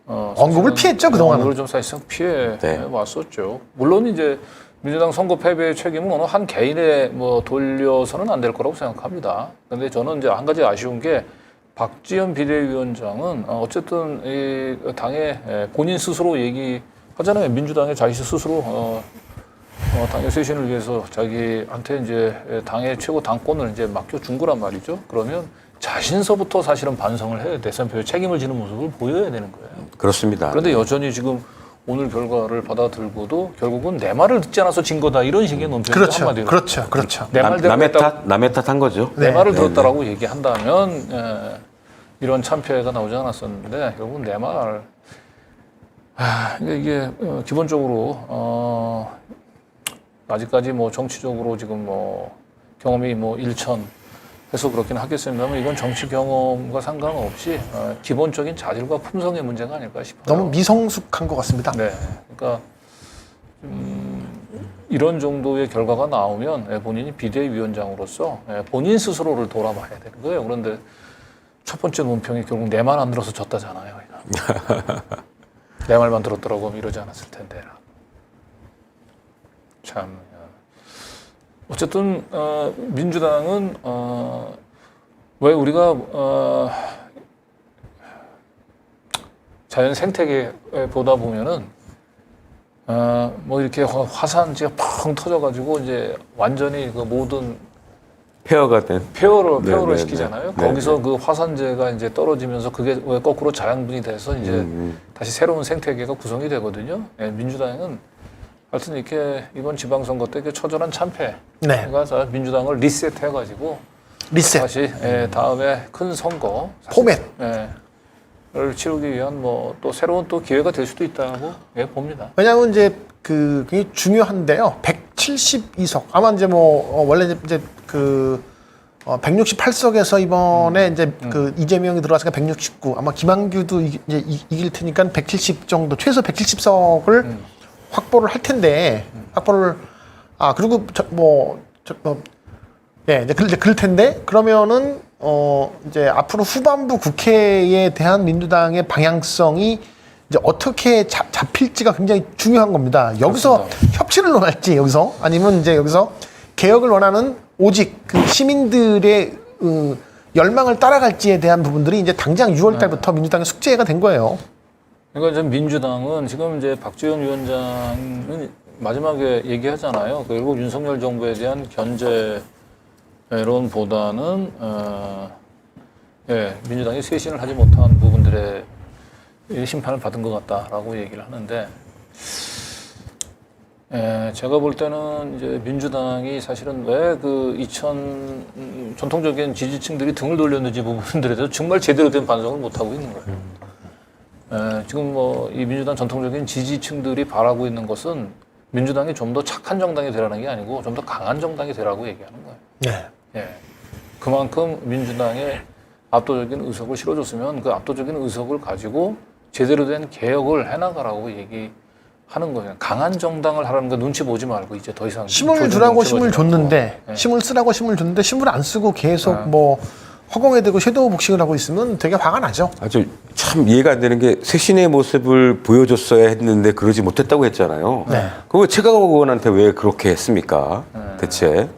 언급을 피했죠, 그동안은. 언급을 좀 사실상 피해 왔었죠. 물론 이제 민주당 선거 패배의 책임은 어느 한 개인에 뭐 돌려서는 안 될 거라고 생각합니다. 그런데 저는 이제 한 가지 아쉬운 게 박지원 비대위원장은 어쨌든 이 당의 본인 스스로 얘기하잖아요. 민주당의 자기 스스로 당의 쇄신을 위해서 자기한테 이제 당의 최고 당권을 이제 맡겨준 거란 말이죠. 그러면 자신서부터 사실은 반성을 해 대선표에 책임을 지는 모습을 보여야 되는 거예요. 그렇습니다. 그런데 여전히 지금 오늘 결과를 받아들고도 결국은 내 말을 듣지 않아서 진 거다 이런 식의 논평이 그렇죠. 한마디로 그렇죠. 내 말대로 남의 탓한 거죠. 내 말을 네, 들었다라고 얘기한다면 이런 참패가 나오지 않았었는데 결국은 내 말. 이게 기본적으로 아직까지 뭐 정치적으로 지금 뭐 경험이 뭐 일천해서 그렇긴 하겠습니다만 이건 정치 경험과 상관없이 기본적인 자질과 품성의 문제가 아닐까 싶어요. 너무 미성숙한 것 같습니다. 네, 그러니까 이런 정도의 결과가 나오면 본인이 비대위원장으로서 본인 스스로를 돌아봐야 되는 거예요. 그런데 첫 번째 논평이 결국 내 말 안 들어서 졌다잖아요. 내 말만 들었더라고 이러지 않았을 텐데. 참. 어쨌든 민주당은 왜 우리가 자연 생태계 보다 보면은 뭐 이렇게 화산지가 펑 터져가지고 이제 완전히 그 모든 폐허가 된. 폐허를 시키잖아요. 네, 거기서 그 화산재가 이제 떨어지면서 그게 왜 거꾸로 자양분이 돼서 이제 다시 새로운 생태계가 구성이 되거든요. 민주당은 하여튼 이렇게 이번 지방선거 때 처절한 참패가 민주당을 리셋해가지고 다시 다음에 큰 선거 포맷 를 치르기 위한 뭐 또 새로운 또 기회가 될 수도 있다고 봅니다. 왜냐하면 이제 그게 중요한데요. 172석 아마 이제 뭐 원래 이제 그 168석에서 이번에 이제 그 이재명이 들어왔으니까 169 아마 김한규도 이제 이길 테니까 170 정도 최소 170석을 확보를 할 텐데 확보를 그리고 이제 그럴 텐데 그러면은 이제 앞으로 후반부 국회에 대한 민주당의 방향성이 이제 어떻게 잡힐지가 굉장히 중요한 겁니다. 여기서 그렇습니다. 협치를 원할지 여기서 아니면 이제 여기서 개혁을 원하는 오직 그 시민들의 열망을 따라갈지에 대한 부분들이 이제 당장 6월 달부터 민주당의 숙제가 된 거예요. 그러니까 이제 민주당은 지금 이제 박지원 위원장은 마지막에 얘기하잖아요. 결국 윤석열 정부에 대한 견제론보다는 민주당이 쇄신을 하지 못한 부분들의 심판을 받은 것 같다라고 얘기를 하는데 제가 볼 때는 이제 민주당이 사실은 왜 그 전통적인 지지층들이 등을 돌렸는지 부분들에 대해서 정말 제대로 된 반성을 못 하고 있는 거예요. 지금 뭐 이 민주당 전통적인 지지층들이 바라고 있는 것은 민주당이 좀 더 착한 정당이 되라는 게 아니고 좀 더 강한 정당이 되라고 얘기하는 거예요. 그만큼 민주당에 압도적인 의석을 실어줬으면 그 압도적인 의석을 가지고 제대로 된 개혁을 해나가라고 얘기하는 거예요. 강한 정당을 하라는 거 눈치 보지 말고 이제 더 이상 힘을 주라고 힘을 줬는데 힘을 쓰라고 힘을 줬는데 힘을 안 쓰고 계속 뭐 허공에 대고 섀도우 복싱을 하고 있으면 되게 화가 나죠. 아주 참 이해가 안 되는 게 쇄신의 모습을 보여줬어야 했는데 그러지 못했다고 했잖아요. 그럼 왜 최강욱 의원한테 왜 그렇게 했습니까? 대체?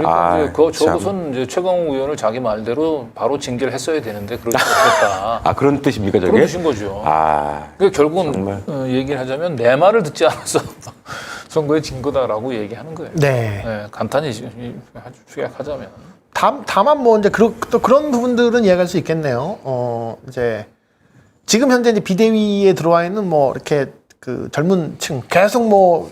그러니까 이제 참. 저것은 이제 최강욱 의원을 자기 말대로 바로 징계를 했어야 되는데 그러지 못했다. 아, 그런 뜻입니까, 저게? 그런 뜻인 거죠. 그러니까 결국은 정말. 얘기를 하자면 내 말을 듣지 않아서 선거에 진 거다라고 얘기하는 거예요. 네. 간단히 아주 축약하자면. 다만 뭐 이제 또 그런 부분들은 이해할 수 있겠네요. 이제 지금 현재 이제 비대위에 들어와 있는 뭐 이렇게 그 젊은 층 계속 뭐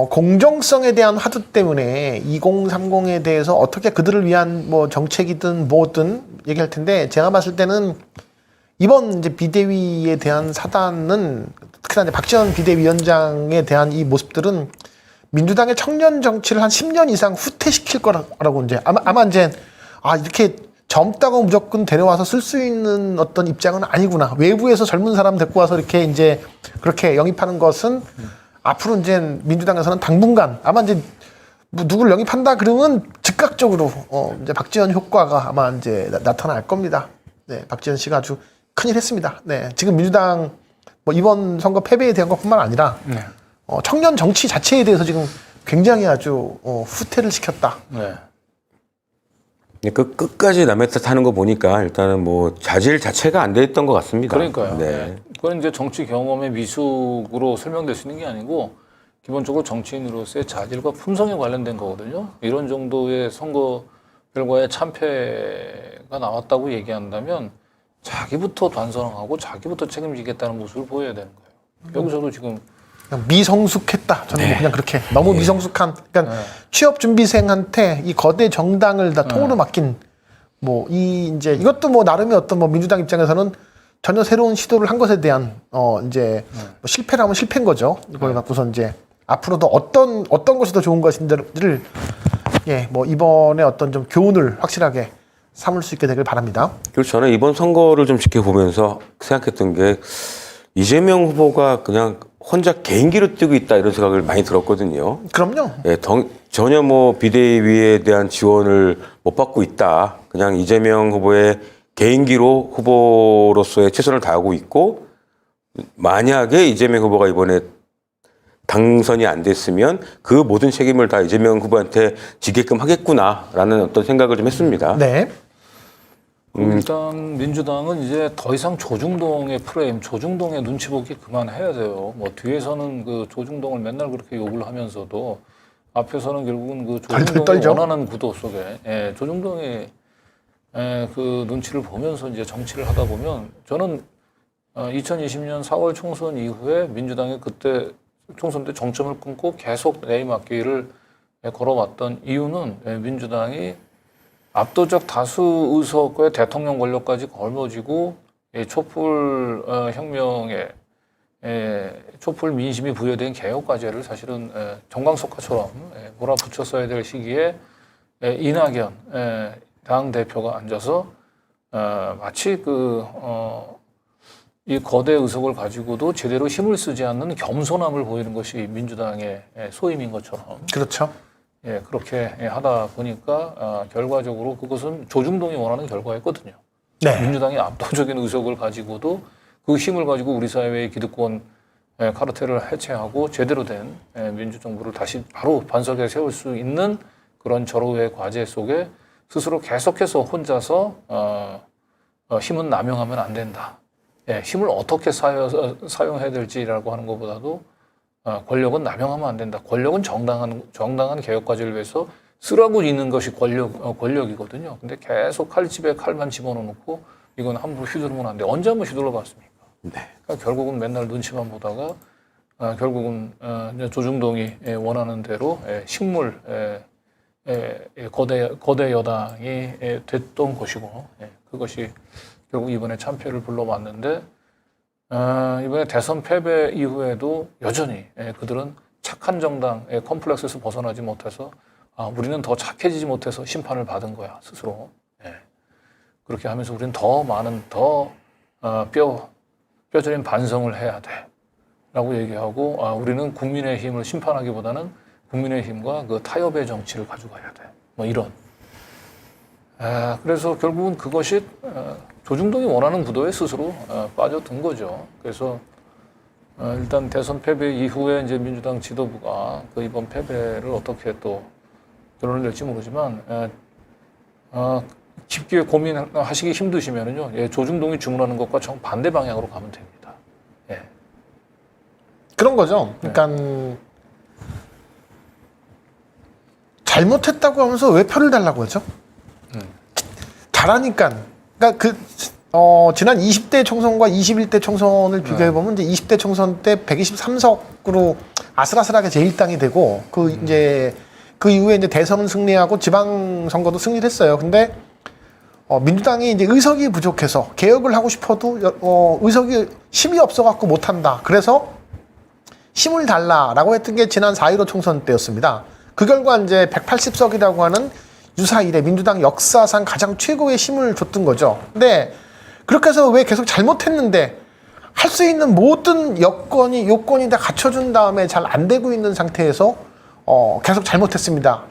공정성에 대한 화두 때문에 2030에 대해서 어떻게 그들을 위한 뭐 정책이든 뭐든 얘기할 텐데 제가 봤을 때는 이번 이제 비대위에 대한 사단은 특히나 이제 박지원 비대위원장에 대한 이 모습들은 민주당의 청년 정치를 한 10년 이상 후퇴시킬 거라고 이제 아마 이제 이렇게 젊다고 무조건 데려와서 쓸 수 있는 어떤 입장은 아니구나. 외부에서 젊은 사람 데리고 와서 이렇게 이제 그렇게 영입하는 것은 앞으로 이제 민주당에서는 당분간 아마 이제 뭐 누구를 영입한다 그러면 즉각적으로 이제 박지원 효과가 아마 이제 나타날 겁니다. 네, 박지원 씨가 아주 큰일 했습니다. 네, 지금 민주당 뭐 이번 선거 패배에 대한 것뿐만 아니라 청년 정치 자체에 대해서 지금 굉장히 아주 후퇴를 시켰다. 네. 그 끝까지 남의 탓 하는 거 보니까 일단은 뭐 자질 자체가 안 됐던 것 같습니다. 그러니까요. 네. 그건 이제 정치 경험의 미숙으로 설명될 수 있는 게 아니고 기본적으로 정치인으로서의 자질과 품성에 관련된 거거든요. 이런 정도의 선거 결과에 참패가 나왔다고 얘기한다면 자기부터 반성하고 자기부터 책임지겠다는 모습을 보여야 되는 거예요. 여기서도 지금 그냥 미성숙했다. 저는 뭐 그냥 그렇게 너무 미성숙한. 그러니까 취업 준비생한테 이 거대 정당을 다 통으로 맡긴 뭐 이제 이것도 뭐 나름의 어떤 뭐 민주당 입장에서는 전혀 새로운 시도를 한 것에 대한 이제 뭐 실패라면 실패인 거죠. 이걸 갖고서 이제 앞으로도 어떤 것이 더 좋은 것인지를 뭐 이번에 어떤 좀 교훈을 확실하게 삼을 수 있게 되길 바랍니다. 그리고 저는 이번 선거를 좀 지켜보면서 생각했던 게 이재명 후보가 그냥 혼자 개인기로 뛰고 있다 이런 생각을 많이 들었거든요. 그럼요. 예, 전혀 뭐 비대위에 대한 지원을 못 받고 있다. 그냥 이재명 후보의 개인기로 후보로서의 최선을 다하고 있고 만약에 이재명 후보가 이번에 당선이 안 됐으면 그 모든 책임을 다 이재명 후보한테 지게끔 하겠구나라는 어떤 생각을 좀 했습니다. 네. 일단 민주당은 이제 더 이상 조중동의 프레임, 조중동의 눈치 보기 그만해야 돼요. 뭐 뒤에서는 그 조중동을 맨날 그렇게 욕을 하면서도 앞에서는 결국은 그 조중동이 떨죠. 원하는 구도 속에 조중동의 그 눈치를 보면서 이제 정치를 하다 보면 저는 2020년 4월 총선 이후에 민주당이 그때 총선 때 정점을 끊고 계속 내리막기를 걸어왔던 이유는 민주당이 압도적 다수 의석의 대통령 권력까지 걸머지고 촛불 혁명에 촛불 민심이 부여된 개혁과제를 사실은 정광석화처럼 몰아붙였어야 될 시기에 이낙연 당 대표가 앉아서 마치 이 거대 의석을 가지고도 제대로 힘을 쓰지 않는 겸손함을 보이는 것이 민주당의 소임인 것처럼. 그렇죠. 그렇게 하다 보니까 결과적으로 그것은 조중동이 원하는 결과였거든요. 네. 민주당이 압도적인 의석을 가지고도 그 힘을 가지고 우리 사회의 기득권 카르텔을 해체하고 제대로 된 민주정부를 다시 바로 반석에 세울 수 있는 그런 절호의 과제 속에 스스로 계속해서 혼자서 힘은 남용하면 안 된다. 힘을 어떻게 사용해야 될지라고 하는 것보다도 권력은 남용하면 안 된다. 권력은 정당한 개혁 과제를 위해서 쓰라고 있는 것이 권력이거든요. 근데 계속 칼집에 칼만 집어넣고 이건 함부로 휘두르면 안 돼. 언제 한번 휘둘러 봤습니까? 네. 그러니까 결국은 맨날 눈치만 보다가 결국은 조중동이 원하는 대로 식물 거대 여당이 됐던 것이고 그것이 결국 이번에 참패를 불러왔는데 이번에 대선 패배 이후에도 여전히 그들은 착한 정당의 컴플렉스에서 벗어나지 못해서 우리는 더 착해지지 못해서 심판을 받은 거야 스스로. 그렇게 하면서 우리는 더 많은 더 뼈저린 반성을 해야 돼 라고 얘기하고 우리는 국민의힘을 심판하기보다는 국민의힘과 그 타협의 정치를 가져가야 돼. 뭐 이런. 그래서 결국은 그것이 조중동이 원하는 구도에 스스로 빠져든 거죠. 그래서 일단 대선 패배 이후에 이제 민주당 지도부가 그 이번 패배를 어떻게 또 결론을 낼지 모르지만 깊게 고민하시기 힘드시면은요, 예, 조중동이 주문하는 것과 정반대 방향으로 가면 됩니다. 예. 그런 거죠. 그러니까 잘못했다고 하면서 왜 표를 달라고 하죠? 잘하니까. 그러니까 지난 20대 총선과 21대 총선을 비교해 보면 이제 20대 총선 때 123석으로 아슬아슬하게 제1당이 되고 이제 그 이후에 이제 대선은 승리하고 지방선거도 승리를 했어요. 근데 민주당이 이제 의석이 부족해서 개혁을 하고 싶어도 의석이 힘이 없어갖고 못한다. 그래서 힘을 달라라고 했던 게 지난 4.15 총선 때였습니다. 그 결과 이제 180석이라고 하는 유사 이래 민주당 역사상 가장 최고의 힘을 줬던 거죠. 근데 그렇게 해서 왜 계속 잘못했는데 할 수 있는 모든 요건이 다 갖춰준 다음에 잘 안 되고 있는 상태에서 계속 잘못했습니다.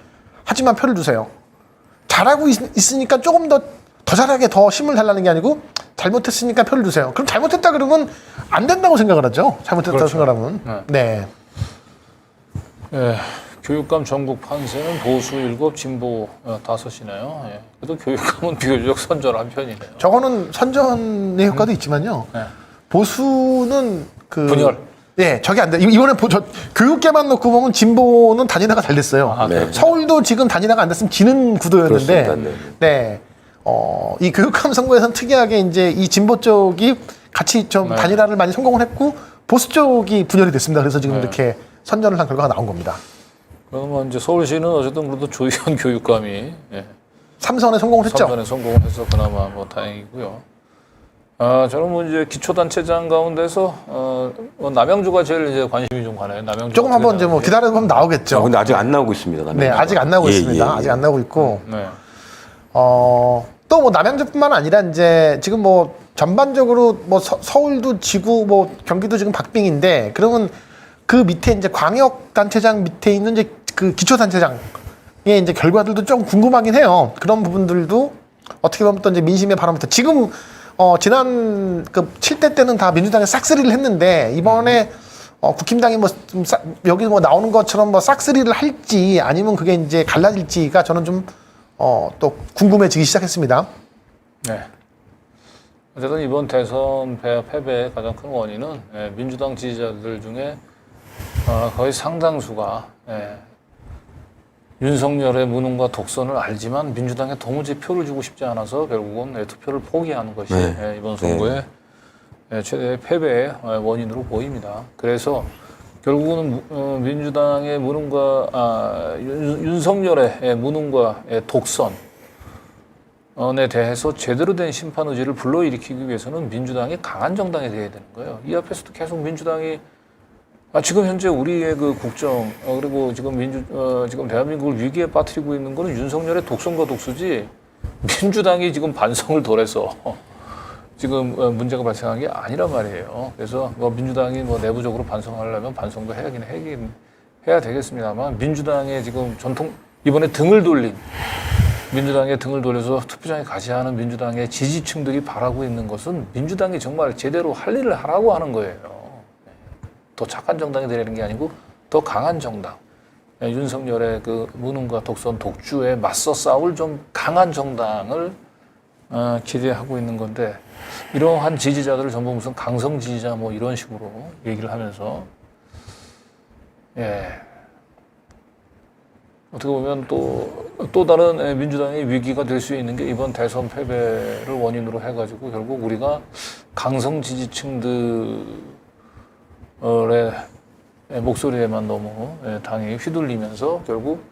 하지만 표를 주세요. 잘하고 있으니까 조금 더 잘하게 더 힘을 달라는 게 아니고 잘못했으니까 표를 주세요. 그럼 잘못했다 그러면 안 된다고 생각을 하죠. 잘못했다고 그렇죠. 생각하면. 네. 예, 교육감 전국 판세는 보수 7, 진보 5이네요. 예. 그래도 교육감은 비교적 선전한 편이네요. 저거는 선전의 효과도 있지만요. 네. 보수는 분열. 네, 저게 안 돼. 이번에 교육계만 놓고 보면 진보는 단일화가 잘 됐어요. 네. 서울도 지금 단일화가 안 됐으면 지는 구도였는데, 그렇습니다. 네. 이 교육감 선거에서는 특이하게 이제 이 진보 쪽이 같이 좀 네. 단일화를 많이 성공을 했고, 보수 쪽이 분열이 됐습니다. 그래서 지금 이렇게 선전을 한 결과가 나온 겁니다. 그러면 이제 서울시는 어쨌든 그래도 조희연 교육감이 예, 3선에 성공을 했죠. 3선에 성공을 해서 그나마 뭐 다행이고요. 저는 뭐 이제 기초단체장 가운데서 남양주가 제일 이제 관심이 좀 가네요. 남양주 조금 한번 이제 뭐 기다려보면 나오겠죠. 근데 아직 안 나오고 있습니다. 네, 아직 안 나오고 있습니다. 아직 안 나오고 있고. 네. 또 뭐 남양주뿐만 아니라 이제 지금 뭐 전반적으로 뭐 서울도 지구 뭐 경기도 지금 박빙인데 그러면 그 밑에 이제 광역 단체장 밑에 있는 이제 그 기초 단체장의 이제 결과들도 좀 궁금하긴 해요. 그런 부분들도 어떻게 보면 또 이제 민심의 바람부터 지금 지난 그 7대 때는 다 민주당이 싹쓸이를 했는데 이번에 국힘당이 뭐 좀 여기 뭐 나오는 것처럼 뭐 싹쓸이를 할지 아니면 그게 이제 갈라질지가 저는 좀 또 궁금해지기 시작했습니다. 네. 어쨌든 이번 대선 패배의 가장 큰 원인은 민주당 지지자들 중에 거의 상당수가 윤석열의 무능과 독선을 알지만 민주당에 도무지 표를 주고 싶지 않아서 결국은 투표를 포기하는 것이 이번 선거의 최대의 패배의 원인으로 보입니다. 그래서 결국은 민주당의 무능과 윤석열의 무능과 독선에 대해서 제대로 된 심판 의지를 불러일으키기 위해서는 민주당이 강한 정당이 되어야 되는 거예요. 이 앞에서도 계속 민주당이 지금 현재 우리의 그 국정 그리고 지금 지금 대한민국을 위기에 빠뜨리고 있는 거는 윤석열의 독선과 독수지 민주당이 지금 반성을 덜해서 지금 문제가 발생한 게 아니란 말이에요. 그래서 뭐 민주당이 뭐 내부적으로 반성하려면 반성도 해야 되겠습니다만 민주당의 지금 이번에 등을 돌린 민주당의 등을 돌려서 투표장에 가지 않은 민주당의 지지층들이 바라고 있는 것은 민주당이 정말 제대로 할 일을 하라고 하는 거예요. 더 착한 정당이 되려는 게 아니고 더 강한 정당. 윤석열의 그 무능과 독선, 독주에 맞서 싸울 좀 강한 정당을 기대하고 있는 건데 이러한 지지자들을 전부 무슨 강성 지지자 뭐 이런 식으로 얘기를 하면서 어떻게 보면 또 다른 민주당의 위기가 될 수 있는 게 이번 대선 패배를 원인으로 해가지고 결국 우리가 강성 지지층들의 목소리에만 너무 당이 휘둘리면서 결국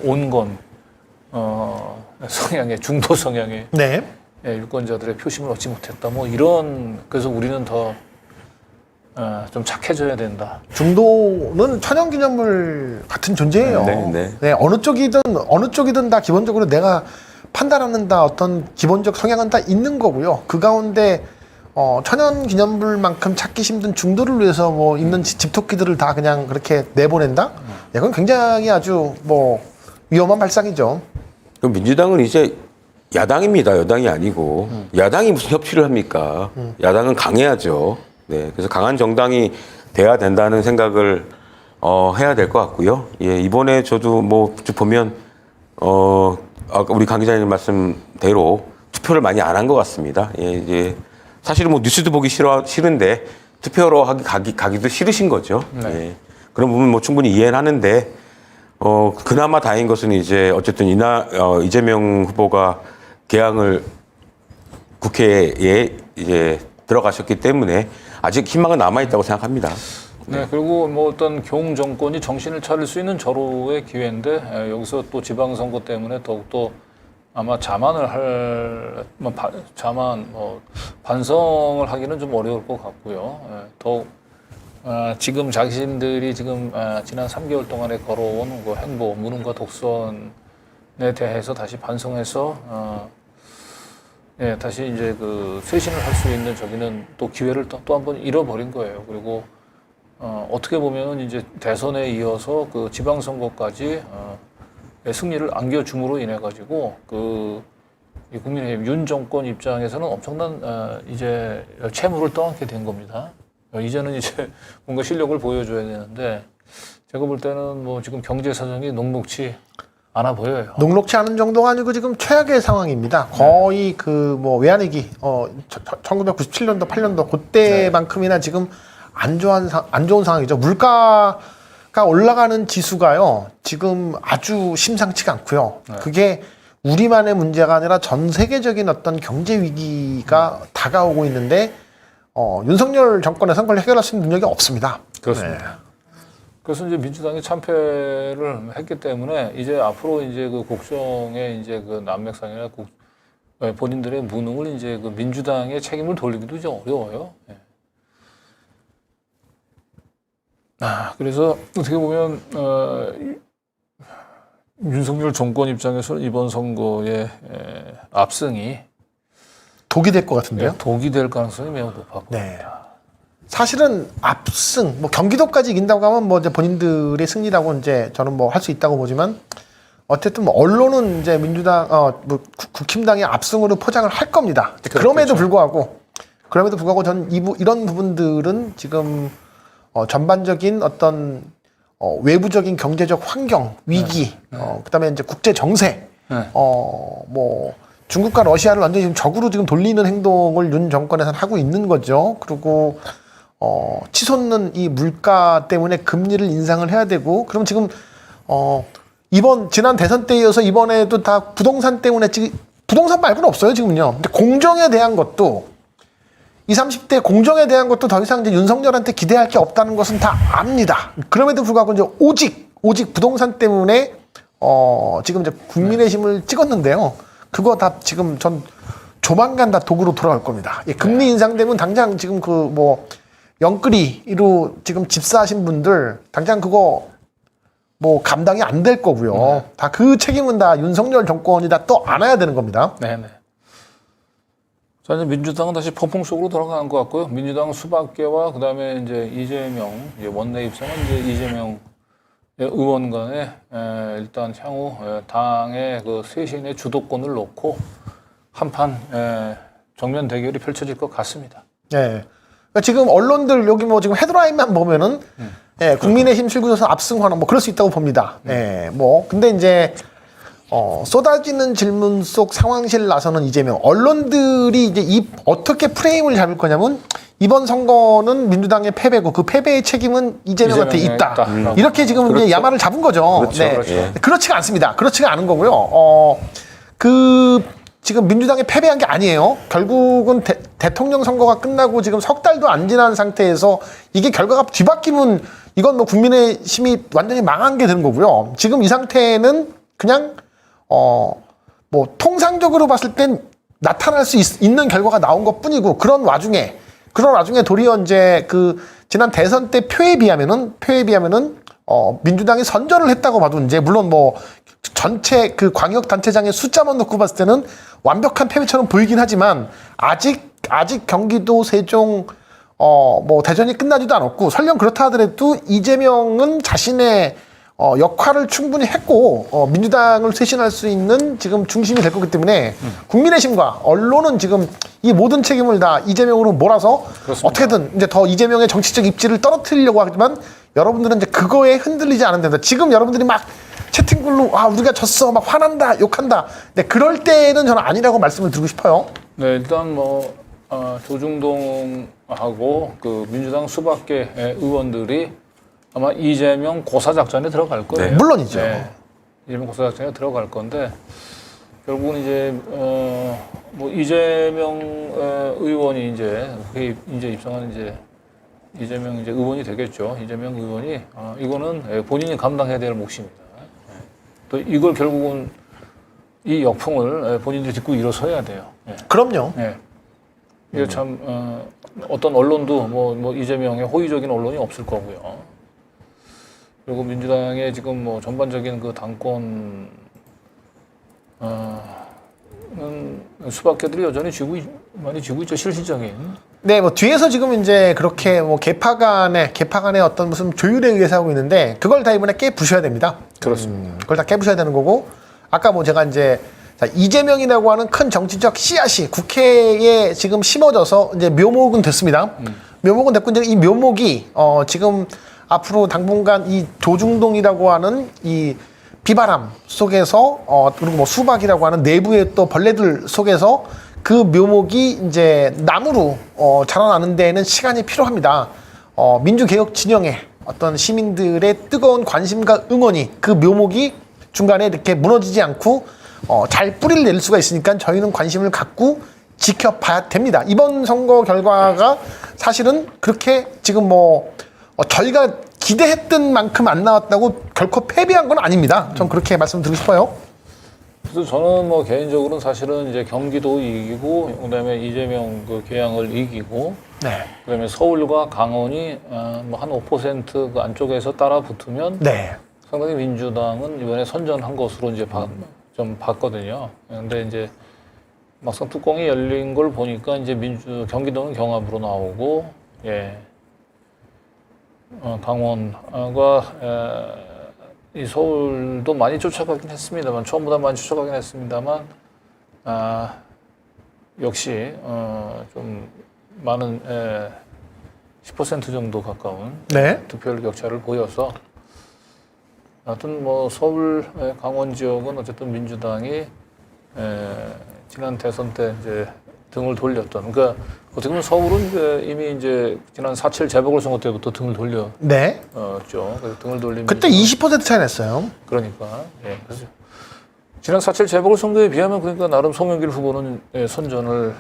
온건 성향의 중도 성향의 유권자들의 표심을 얻지 못했다. 뭐 이런 그래서 우리는 더 좀 착해져야 된다. 중도는 천연기념물 같은 존재예요. 네, 어느 쪽이든 다 기본적으로 내가 판단하는 다 어떤 기본적 성향은 다 있는 거고요. 그 가운데 천연기념물만큼 찾기 힘든 중도를 위해서 뭐 있는 집토끼들을 다 그냥 그렇게 내보낸다? 그건 굉장히 아주 뭐 위험한 발상이죠. 그럼 민주당은 이제 야당입니다. 여당이 아니고 야당이 무슨 협치를 합니까? 야당은 강해야죠. 네, 그래서 강한 정당이 돼야 된다는 생각을 해야 될 것 같고요. 예, 이번에 저도 뭐 보면 아까 우리 강 기자님 말씀대로 투표를 많이 안 한 것 같습니다. 예, 이제 사실은 뭐 뉴스도 보기 싫은데 투표로 가기도 싫으신 거죠. 네. 예. 그런 부분 뭐 충분히 이해는 하는데 그나마 다행인 것은 이제 어쨌든 이재명 후보가 개항을 국회에 이제 들어가셨기 때문에 아직 희망은 남아 있다고 생각합니다. 네, 그리고 뭐 어떤 경 정권이 정신을 차릴 수 있는 절호의 기회인데 여기서 또 지방선거 때문에 더욱더 아마 반성을 하기는 좀 어려울 것 같고요. 더욱 지금 자신들이 지금 지난 3개월 동안에 걸어온 그 행보, 무능과 독선에 대해서 다시 반성해서 다시 이제 그 쇄신을 할 수 있는 저기는 또 기회를 또 한 번 잃어버린 거예요. 그리고 어떻게 보면은 이제 대선에 이어서 그 지방선거까지 승리를 안겨줌으로 인해 가지고 이 국민의힘 윤 정권 입장에서는 엄청난 이제 채무를 떠안게 된 겁니다. 이제는 이제 뭔가 실력을 보여줘야 되는데 제가 볼 때는 뭐 지금 경제 사정이 녹록치 않아 보여요. 녹록치 않은 정도가 아니고 지금 최악의 상황입니다. 거의 그 뭐 외환위기 1997년도 8년도 그때만큼이나 지금 안 좋은 상황이죠. 물가가 올라가는 지수가요. 지금 아주 심상치가 않고요. 그게 우리만의 문제가 아니라 전 세계적인 어떤 경제 위기가 다가오고 있는데 윤석열 정권에서는 그걸 해결할 수 있는 능력이 없습니다. 그렇습니다. 네. 그래서 이제 민주당이 참패를 했기 때문에 이제 앞으로 이제 그 국정의 이제 그 난맥상이나 본인들의 무능을 이제 그 민주당의 책임을 돌리기도 좀 어려워요. 그래서 어떻게 보면 윤석열 정권 입장에서는 이번 선거의 압승이 독이 될 것 같은데요. 독이 될 가능성이 매우 높아 보입니다. 네. 사실은 압승, 뭐 경기도까지 이긴다고 하면 뭐 이제 본인들의 승리라고 이제 저는 뭐 할 수 있다고 보지만 어쨌든 뭐 언론은 이제 민주당, 뭐 국힘당의 압승으로 포장을 할 겁니다. 그럼에도 불구하고 저는 이런 부분들은 지금 전반적인 어떤 외부적인 경제적 환경, 위기, 그다음에 이제 국제 정세, 뭐 중국과 러시아를 완전히 지금 적으로 지금 돌리는 행동을 윤 정권에서는 하고 있는 거죠. 그리고 치솟는 이 물가 때문에 금리를 인상을 해야 되고, 그럼 지금 지난 대선 때 이어서 이번에도 다 부동산 때문에 지금 부동산 말고는 없어요 지금요. 근데 공정에 대한 것도 20, 30대 공정에 대한 것도 더 이상 이제 윤석열한테 기대할 게 없다는 것은 다 압니다. 그럼에도 불구하고 이제 오직 부동산 때문에 지금 이제 국민의힘을 찍었는데요. 그거 다 지금 전 조만간 다 독으로 돌아갈 겁니다. 예, 금리 인상되면 당장 지금 그 뭐 영끌이로 지금 집사하신 분들 당장 그거 뭐 감당이 안 될 거고요. 다 그 책임은 다 윤석열 정권이 다 또 안아야 되는 겁니다. 네네. 자, 이제 민주당은 다시 펑펑 속으로 돌아가는 것 같고요. 민주당 수박계와 그다음에 이제 이재명 원내 입장은 이제 이재명 의원 간에 일단 향후 당의 그 쇄신의 주도권을 놓고 한판 정면 대결이 펼쳐질 것 같습니다. 네. 그러니까 지금 언론들 여기 뭐 지금 헤드라인만 보면은 국민의힘 실구조사 압승환원 뭐 그럴 수 있다고 봅니다. 뭐 근데 이제 쏟아지는 질문 속 상황실 나서는 이재명. 언론들이 이제 어떻게 프레임을 잡을 거냐면 이번 선거는 민주당의 패배고 그 패배의 책임은 이재명한테 있다. 이렇게 지금 그렇죠. 이제 야마를 잡은 거죠. 그렇죠. 네. 그렇죠. 그렇지가 않습니다. 그렇지가 않은 거고요. 지금 민주당이 패배한 게 아니에요. 결국은 대통령 선거가 끝나고 지금 석 달도 안 지난 상태에서 이게 결과가 뒤바뀌면 이건 뭐 국민의힘이 완전히 망한 게 되는 거고요. 지금 이 상태는 그냥 뭐 통상적으로 봤을 땐 나타날 수 있는 결과가 나온 것 뿐이고 그런 와중에 도리어 이제 그 지난 대선 때 표에 비하면은 민주당이 선전을 했다고 봐도 이제 물론 뭐 전체 그 광역 단체장의 숫자만 놓고 봤을 때는 완벽한 패배처럼 보이긴 하지만 아직 경기도 세종 뭐 대전이 끝나지도 않았고 설령 그렇다 하더라도 이재명은 자신의 역할을 충분히 했고 민주당을 쇄신할 수 있는 지금 중심이 될 거기 때문에 국민의힘과 언론은 지금 이 모든 책임을 다 이재명으로 몰아서 그렇습니다. 어떻게든 이제 더 이재명의 정치적 입지를 떨어뜨리려고 하지만 여러분들은 이제 그거에 흔들리지 않은 데다 지금 여러분들이 막 채팅글로 우리가 졌어 막 화난다 욕한다. 근데 그럴 때는 저는 아니라고 말씀을 드리고 싶어요. 네, 일단 뭐 조중동하고 그 민주당 수박계 의원들이 아마 이재명 고사 작전에 들어갈 거예요. 네. 물론이죠. 네, 이재명 고사 작전에 들어갈 건데 결국은 이제 뭐 이재명 의원이 이제 입성한 이재명 의원이 되겠죠. 이재명 의원이 이거는 본인이 감당해야 될 몫입니다. 또 이걸 결국은 이 역풍을 본인들이 딛고 일어서야 돼요. 네. 그럼요. 네. 이게 참 어떤 언론도 뭐 이재명의 호의적인 언론이 없을 거고요. 그리고 민주당의 지금 뭐 전반적인 그 당권 수박계들이 여전히 많이 쥐고 있죠. 실질적인. 네, 뭐 뒤에서 지금 이제 그렇게 뭐 개파 간의 어떤 무슨 조율에 의해서 하고 있는데 그걸 다 이번에 깨 부셔야 됩니다. 그렇습니다. 그걸 다 깨 부셔야 되는 거고 아까 뭐 제가 이제 이재명이라고 하는 큰 정치적 씨앗이 국회에 지금 심어져서 이제 묘목은 됐습니다. 묘목은 됐고 이제 이 묘목이 지금 앞으로 당분간 이 조중동이라고 하는 이 비바람 속에서 그리고 뭐 수박이라고 하는 내부의 또 벌레들 속에서 그 묘목이 이제 나무로 자라나는 데에는 시간이 필요합니다. 민주개혁 진영의 어떤 시민들의 뜨거운 관심과 응원이 그 묘목이 중간에 이렇게 무너지지 않고 잘 뿌리를 낼 수가 있으니까 저희는 관심을 갖고 지켜봐야 됩니다. 이번 선거 결과가 사실은 그렇게 지금 뭐 저희가 기대했던 만큼 안 나왔다고 결코 패배한 건 아닙니다. 전 그렇게 말씀드리고 싶어요. 그래서 저는 뭐 개인적으로는 사실은 이제 경기도 이기고 그다음에 이재명 그 개항을 이기고 네. 그다음에 서울과 강원이 뭐 한 5% 그 안쪽에서 따라 붙으면 네. 상당히 민주당은 이번에 선전한 것으로 이제 좀 봤거든요. 근데 이제 막상 뚜껑이 열린 걸 보니까 이제 경기도는 경합으로 나오고 강원과 이 서울도 많이 쫓아가긴 했습니다만 처음보다 많이 쫓아가긴 했습니다만 역시 좀 많은 10% 정도 가까운 네. 득표율 격차를 보여서 하여튼 뭐 서울 강원 지역은 어쨌든 민주당이 지난 대선 때 이제 등을 돌렸던 그러니까 어떻게 보면 서울은 이미 이제 지난 4.7 재보궐선거 때부터 등을 돌렸죠. 네. 그래서 등을 돌리면 그때 20% 차이 났어요. 그러니까 그래서 지난 4.7 재보궐선거에 비하면 그러니까 나름 송영길 후보는 선전을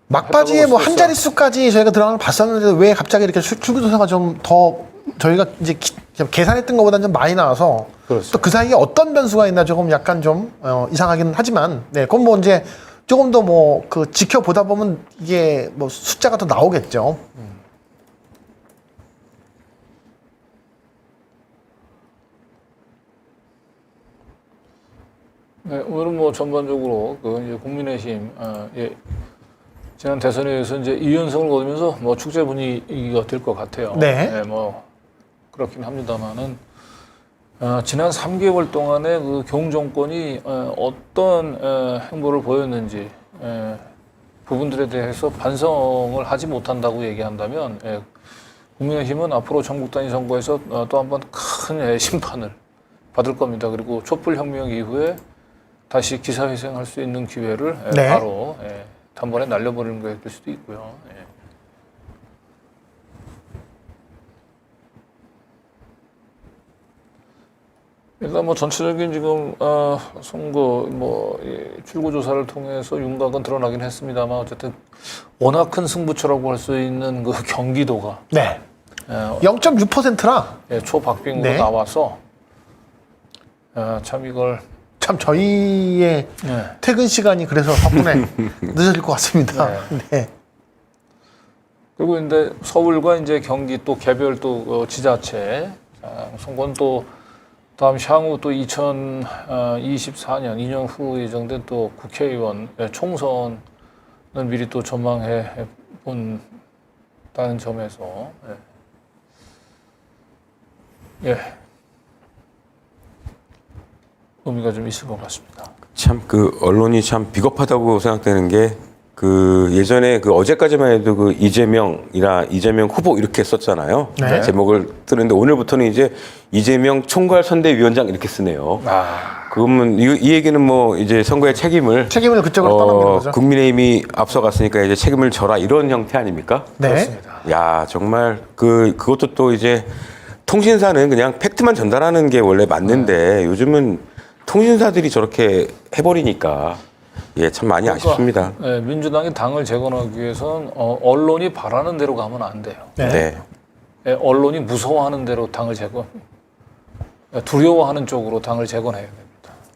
막바지에 뭐 한 했다고 자릿수까지 저희가 들어가는 걸 봤었는데 왜 갑자기 이렇게 출구조사가 좀 더 저희가 이제 계산했던 것보다는 좀 많이 나와서 그렇죠. 또 그 사이에 어떤 변수가 있나 조금 약간 좀 이상하긴 하지만 그건 뭐 이제 조금 더 뭐 그 지켜보다 보면 이게 뭐 숫자가 더 나오겠죠. 네, 오늘은 뭐 전반적으로 그 이제 국민의힘 지난 대선에서 이제 2연승을 거두면서 뭐 축제 분위기가 될 것 같아요. 네. 뭐 그렇긴 합니다만은 지난 3개월 동안에 그 경정권이 어떤 행보를 보였는지 부분들에 대해서 반성을 하지 못한다고 얘기한다면 국민의힘은 앞으로 전국 단위 선거에서 또 한 번 큰 심판을 받을 겁니다. 그리고 촛불혁명 이후에 다시 기사회생할 수 있는 기회를 네. 바로 단번에 날려버리는 게 될 수도 있고요. 일단 뭐 전체적인 지금 선거 뭐 출구 조사를 통해서 윤곽은 드러나긴 했습니다만 어쨌든 워낙 큰 승부처라고 할 수 있는 그 경기도가 네. 0.6%라 초박빙으로 네. 나와서 참 이걸 참 저희의 퇴근 시간이 그래서 덕분에 늦어질 것 같습니다. 네. 그리고 근데 서울과 이제 경기 또 개별 또 지자체 선거는 또 다음 향후 또 2024년 2년 후 예정된 또 국회의원 총선을 미리 또 전망해 본다는 점에서 의미가 좀 있을 것 같습니다. 참 그 언론이 참 비겁하다고 생각되는 게 그 예전에 그 어제까지만 해도 그 이재명 후보 이렇게 썼잖아요. 네. 제목을 쓰는데 오늘부터는 이제 이재명 총괄 선대위원장 이렇게 쓰네요. 그러면 이 얘기는 뭐 이제 선거의 책임을 그쪽으로 떠넘기는 거죠. 국민의힘이 앞서갔으니까 이제 책임을 져라 이런 형태 아닙니까? 네. 그렇습니다. 야 정말 그것도 또 이제 통신사는 그냥 팩트만 전달하는 게 원래 맞는데 요즘은 통신사들이 저렇게 해버리니까 예 참 많이 아쉽습니다. 예, 민주당이 당을 재건하기 위해서는 언론이 바라는 대로 가면 안 돼요. 네. 네. 예, 언론이 무서워하는 대로 두려워하는 쪽으로 당을 재건해야 됩니다.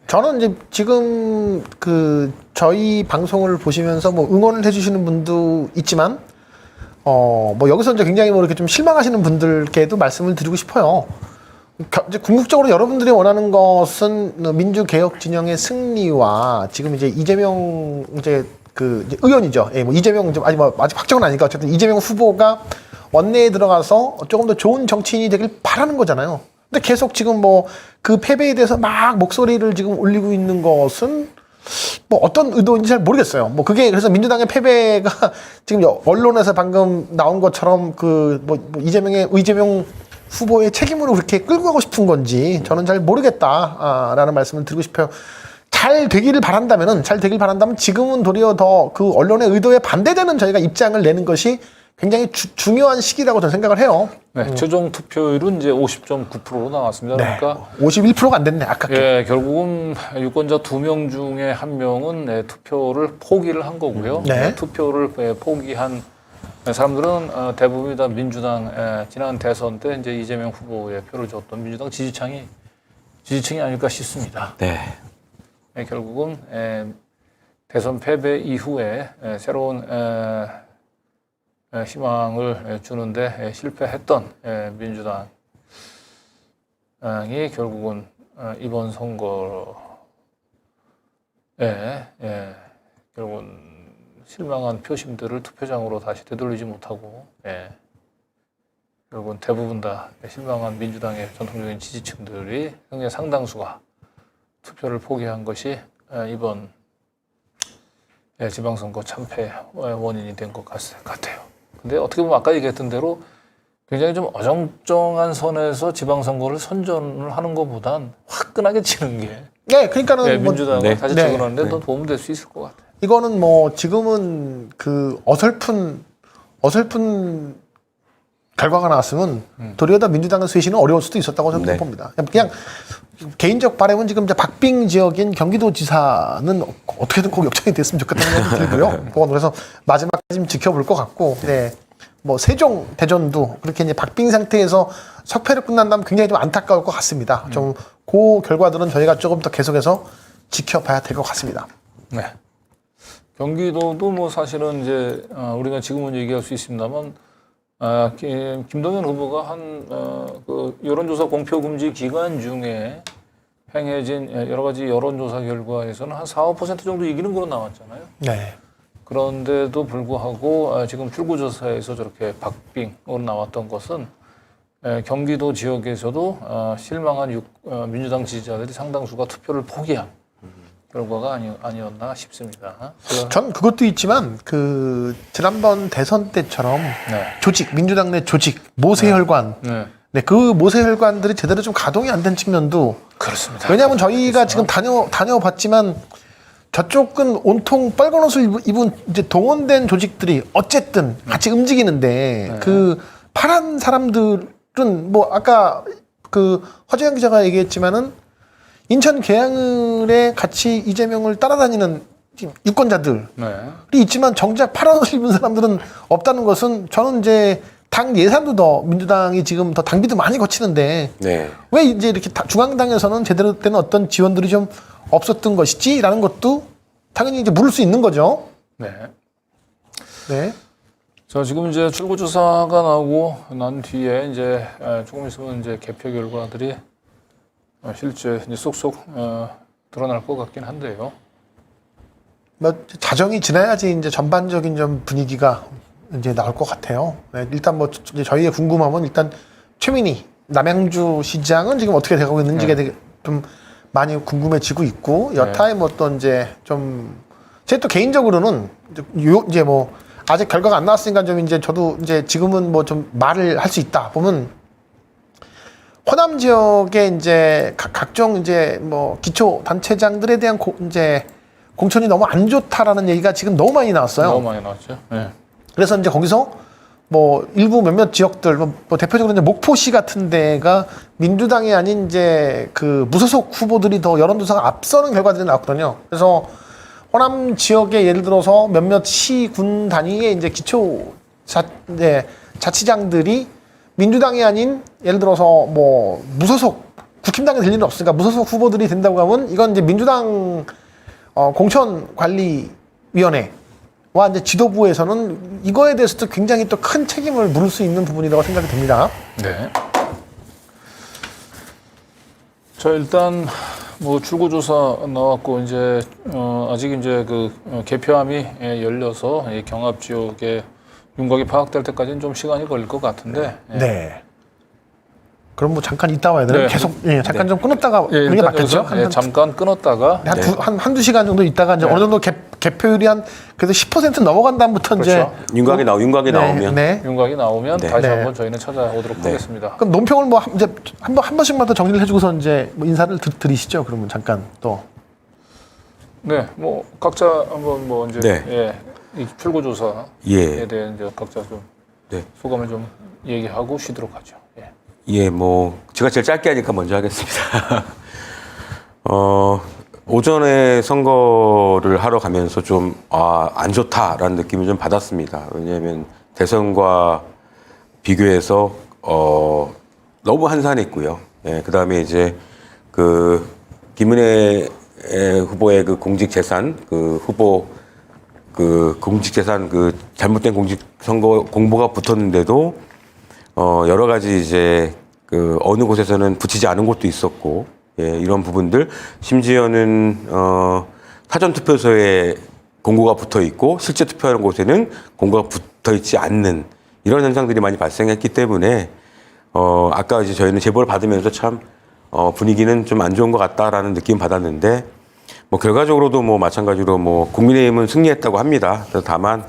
저는 이제 지금 그 저희 방송을 보시면서 뭐 응원을 해주시는 분도 있지만 뭐 여기서 이제 굉장히 뭐 이렇게 좀 실망하시는 분들께도 말씀을 드리고 싶어요. 이제 궁극적으로 여러분들이 원하는 것은 민주개혁 진영의 승리와 지금 이제 이재명 이제 의원이죠. 예, 뭐 이재명 좀 아직 확정은 아니니까 어쨌든 이재명 후보가 원내에 들어가서 조금 더 좋은 정치인이 되길 바라는 거잖아요. 근데 계속 지금 뭐 그 패배에 대해서 막 목소리를 지금 올리고 있는 것은 뭐 어떤 의도인지 잘 모르겠어요. 뭐 그게 그래서 민주당의 패배가 지금 언론에서 방금 나온 것처럼 이재명 후보의 책임으로 그렇게 끌고 가고 싶은 건지 저는 잘 모르겠다라는 말씀을 드리고 싶어요. 잘 되기를 바란다면 지금은 도리어 더 그 언론의 의도에 반대되는 저희가 입장을 내는 것이 굉장히 중요한 시기라고 저는 생각을 해요. 네, 최종 투표율은 이제 50.9%로 나왔습니다. 네. 그러니까 51%가 안 됐네. 아깝게. 예, 결국은 유권자 2명 중에 1명은 투표를 포기를 한 거고요. 네. 투표를 포기한 사람들은 대부분이 다 민주당 지난 대선 때 이제 이재명 후보에 표를 줬던 민주당 지지층이 아닐까 싶습니다. 네. 결국은 대선 패배 이후에 새로운 희망을 주는데 실패했던 민주당이 결국은 이번 선거에 결국은 실망한 표심들을 투표장으로 다시 되돌리지 못하고 결국은 대부분 다 실망한 민주당의 전통적인 지지층들이 굉장히 상당수가 투표를 포기한 것이 이번 지방선거 참패의 원인이 된 것 같아요. 근데 어떻게 보면 아까 얘기했던 대로 굉장히 좀 어정쩡한 선에서 지방선거를 선전을 하는 것보단 화끈하게 치는 게 네, 그러니까는 민주당을 다시 네. 재건하는데 더 도움 될 수 있을 것 같아요. 이거는 뭐 지금은 그 어설픈 결과가 나왔으면 도리어 더 민주당의 쇄신은 어려울 수도 있었다고 저는 네. 봅니다. 그냥 개인적 바람은 지금 이제 박빙 지역인 경기도지사는 어떻게든 꼭 역전이 됐으면 좋겠다는 생각이 들고요. 그건 그래서 마지막까지 좀 지켜볼 것 같고, 네. 뭐 세종 대전도 그렇게 이제 박빙 상태에서 석패를 끝난다면 굉장히 좀 안타까울 것 같습니다. 좀 그 결과들은 저희가 조금 더 계속해서 지켜봐야 될 것 같습니다. 네. 경기도도 뭐 사실은 이제 우리가 지금은 얘기할 수 있습니다만 김동연 후보가 그 여론조사 공표 금지 기간 중에 행해진 여러 가지 여론조사 결과에서는 한 4~5% 정도 이기는 걸로 나왔잖아요. 네. 그런데도 불구하고 지금 출구조사에서 저렇게 박빙으로 나왔던 것은 경기도 지역에서도 실망한 민주당 지지자들이 상당수가 투표를 포기한 결과가 아니었나 싶습니다. 전 그것도 있지만 그 지난번 대선 때처럼 조직, 민주당 내 조직, 모세혈관, 그 모세혈관들이 제대로 좀 가동이 안 된 측면도 그렇습니다. 왜냐하면 저희가 지금 다녀봤지만 저쪽은 온통 빨간 옷을 입은 이제 동원된 조직들이 어쨌든 같이 움직이는데 그 파란 사람들은 뭐 아까 그 허재영 기자가 얘기했지만은 인천 계양을에 같이 이재명을 따라다니는 유권자들이 있지만 정작 파란 옷을 입은 사람들은 없다는 것은 저는 이제 당 예산도 더 민주당이 지금 더 당비도 많이 거치는데 왜 이제 이렇게 중앙당에서는 제대로 된 어떤 지원들이 좀 없었던 것이지라는 것도 당연히 이제 물을 수 있는 거죠. 네. 자, 지금 이제 출구조사가 나오고 난 뒤에 이제 조금 있으면 이제 개표 결과들이 실제 이제 쏙쏙 드러날 것 같긴 한데요. 뭐 자정이 지나야지 이제 전반적인 좀 분위기가 이제 나올 것 같아요. 네, 일단 뭐 이제 저희의 궁금함은 일단 최민희 남양주 시장은 지금 어떻게 되고 있는지가 되게 좀 많이 궁금해지고 있고 여타의 뭐 또 이제 좀 제 또 개인적으로는 이제 뭐 아직 결과가 안 나왔으니까 좀 이제 저도 이제 지금은 뭐 좀 말을 할 수 있다 보면 호남 지역에 이제 각종 이제 뭐 기초 단체장들에 대한 이제 공천이 너무 안 좋다라는 얘기가 지금 너무 많이 나왔어요. 너무 많이 나왔죠. 네. 그래서 이제 거기서 뭐 일부 몇몇 지역들 뭐 대표적으로 이제 목포시 같은 데가 민주당이 아닌 이제 그 무소속 후보들이 더 여론조사가 앞서는 결과들이 나왔거든요. 그래서 호남 지역에 예를 들어서 몇몇 시, 군 단위의 이제 기초 자치장들이 민주당이 아닌 예를 들어서 뭐 무소속 국힘당에 될 일은 없으니까 무소속 후보들이 된다고 하면 이건 이제 민주당 공천관리위원회와 이제 지도부에서는 이거에 대해서도 굉장히 또 큰 책임을 물을 수 있는 부분이라고 생각이 듭니다. 네. 자, 일단 뭐 출구조사 나왔고 이제 아직 이제 그 개표함이 열려서 이 경합 지역에 윤곽이 파악될 때까지는 좀 시간이 걸릴 것 같은데. 네. 그럼 뭐 잠깐 있다 와야 되나요? 네. 계속 잠깐 좀 끊었다가 보는 게 일단 맞겠죠? 여기서, 잠깐 끊었다가 한두 시간 정도 있다가 이제 네. 어느 정도 개표율이 한 그래도 10% 넘어간 다음부터 그렇죠. 이제 윤곽이 나오면 네. 윤곽이 나오면 네. 다시 네. 한번 저희는 찾아오도록 하겠습니다. 그럼 논평을 뭐 이제 한 번씩만 더 정리를 해주고서 이제 뭐 인사를 드리시죠. 그러면 잠깐 또. 네, 뭐 각자 한번 뭐 이제 네. 이 출구조사에 예. 대한 이제 각자 좀 네. 소감을 좀 얘기하고 쉬도록 하죠. 예. 예, 뭐 제가 제일 짧게 하니까 먼저 하겠습니다. 오전에 선거를 하러 가면서 좀 안 좋다라는 느낌을 좀 받았습니다. 왜냐하면 대선과 비교해서 너무 한산했고요. 예, 그다음에 이제 그 김은혜 후보의 그 공직재산 후보 공직재산 잘못된 공직선거 공보가 붙었는데도 여러 가지 이제 어느 곳에서는 붙이지 않은 곳도 있었고, 예, 이런 부분들, 심지어는 사전 투표소에 공고가 붙어 있고 실제 투표하는 곳에는 공고가 붙어 있지 않는 이런 현상들이 많이 발생했기 때문에 아까 이제 저희는 제보를 받으면서 참 분위기는 좀 안 좋은 것 같다라는 느낌 받았는데, 뭐 결과적으로도 뭐 마찬가지로 뭐 국민의힘은 승리했다고 합니다. 다만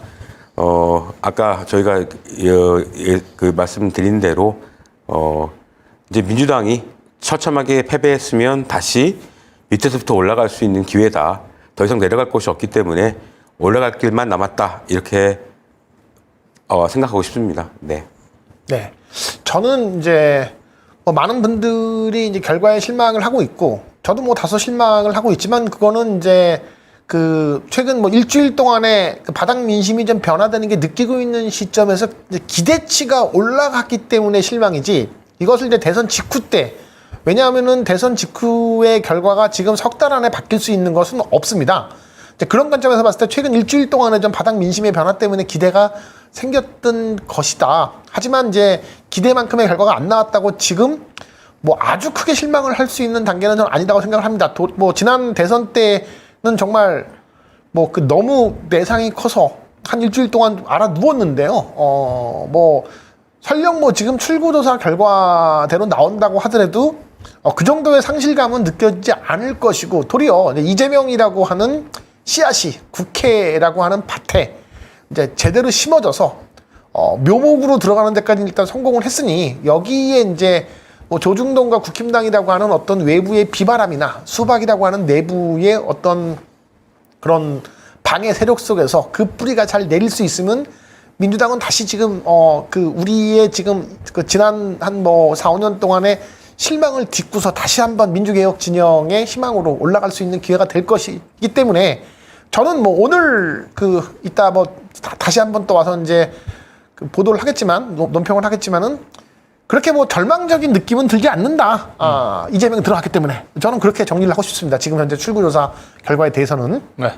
아까 저희가 말씀드린 대로 이제 민주당이 처참하게 패배했으면 다시 밑에서부터 올라갈 수 있는 기회다. 더 이상 내려갈 곳이 없기 때문에 올라갈 길만 남았다. 이렇게 생각하고 싶습니다. 네. 네. 저는 이제 뭐 많은 분들이 이제 결과에 실망을 하고 있고, 저도 뭐 다소 실망을 하고 있지만, 그거는 이제 최근 뭐 일주일 동안에 바닥 민심이 좀 변화되는 게 느끼고 있는 시점에서 이제 기대치가 올라갔기 때문에 실망이지, 이것을 이제 대선 직후 때, 왜냐하면은 대선 직후의 결과가 지금 석 달 안에 바뀔 수 있는 것은 없습니다. 이제 그런 관점에서 봤을 때 최근 일주일 동안에 좀 바닥 민심의 변화 때문에 기대가 생겼던 것이다. 하지만 이제 기대만큼의 결과가 안 나왔다고 지금 뭐 아주 크게 실망을 할 수 있는 단계는 저는 아니다고 생각을 합니다. 뭐 지난 대선 때는 정말 뭐 너무 내상이 커서 한 일주일 동안 알아 누웠는데요. 뭐 설령 뭐 지금 출구조사 결과대로 나온다고 하더라도 그 정도의 상실감은 느껴지지 않을 것이고, 도리어 이재명이라고 하는 씨앗이 국회라고 하는 밭에 이제 제대로 심어져서 묘목으로 들어가는 데까지 일단 성공을 했으니, 여기에 이제 뭐 조중동과 국힘당이라고 하는 어떤 외부의 비바람이나 수박이라고 하는 내부의 어떤 그런 방해 세력 속에서 그 뿌리가 잘 내릴 수 있으면 민주당은 다시 지금 우리의 지금 지난 한 뭐 4, 5년 동안의 실망을 딛고서 다시 한번 민주개혁 진영의 희망으로 올라갈 수 있는 기회가 될 것이기 때문에, 저는 뭐 오늘 이따 뭐 다시 한번 또 와서 이제 보도를 하겠지만, 논평을 하겠지만은 그렇게 뭐 절망적인 느낌은 들지 않는다. 이재명이 들어갔기 때문에 저는 그렇게 정리를 하고 싶습니다. 지금 현재 출구조사 결과에 대해서는. 네.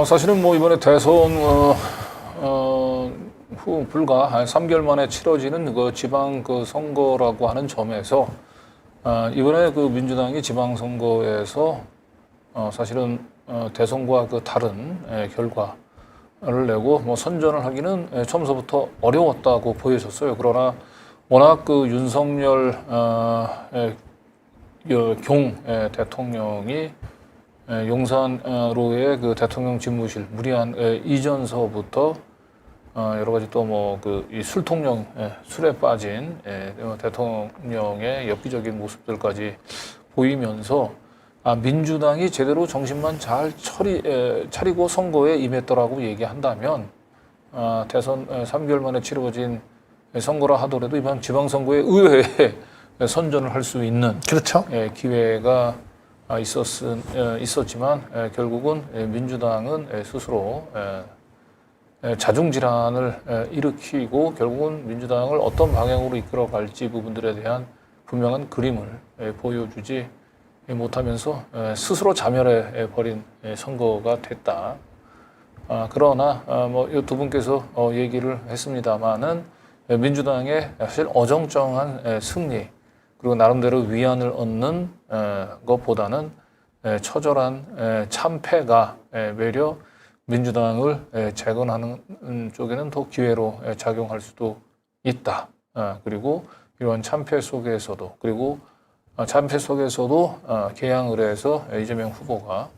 사실은 뭐 이번에 대선 후 불과 한 3개월 만에 치러지는 지방 선거라고 하는 점에서 이번에 민주당이 지방 선거에서 사실은 대선과 다른 결과를 내고 뭐 선전을 하기는 처음서부터 어려웠다고 보여졌어요. 그러나 워낙 윤석열 경 대통령이 용산로의 그 대통령 집무실 무리한 이전서부터 여러 가지 또 뭐 그 이 술통령 술에 빠진 대통령의 엽기적인 모습들까지 보이면서 민주당이 제대로 정신만 잘 차리고 선거에 임했더라고 얘기한다면 대선 3개월 만에 치러진 선거라 하더라도 이번 지방선거에 의회에 선전을 할 수 있는 그렇죠. 기회가 있었지만 결국은 민주당은 스스로 자중질환을 일으키고 결국은 민주당을 어떤 방향으로 이끌어갈지 부분들에 대한 분명한 그림을 보여주지 못하면서 스스로 자멸해 버린 선거가 됐다. 그러나 뭐 이 두 분께서 얘기를 했습니다마는 민주당의 사실 어정쩡한 승리 그리고 나름대로 위안을 얻는 것보다는 처절한 참패가 외려 민주당을 재건하는 쪽에는 더 기회로 작용할 수도 있다. 그리고 이런 참패 속에서도 개항을 해서 이재명 후보가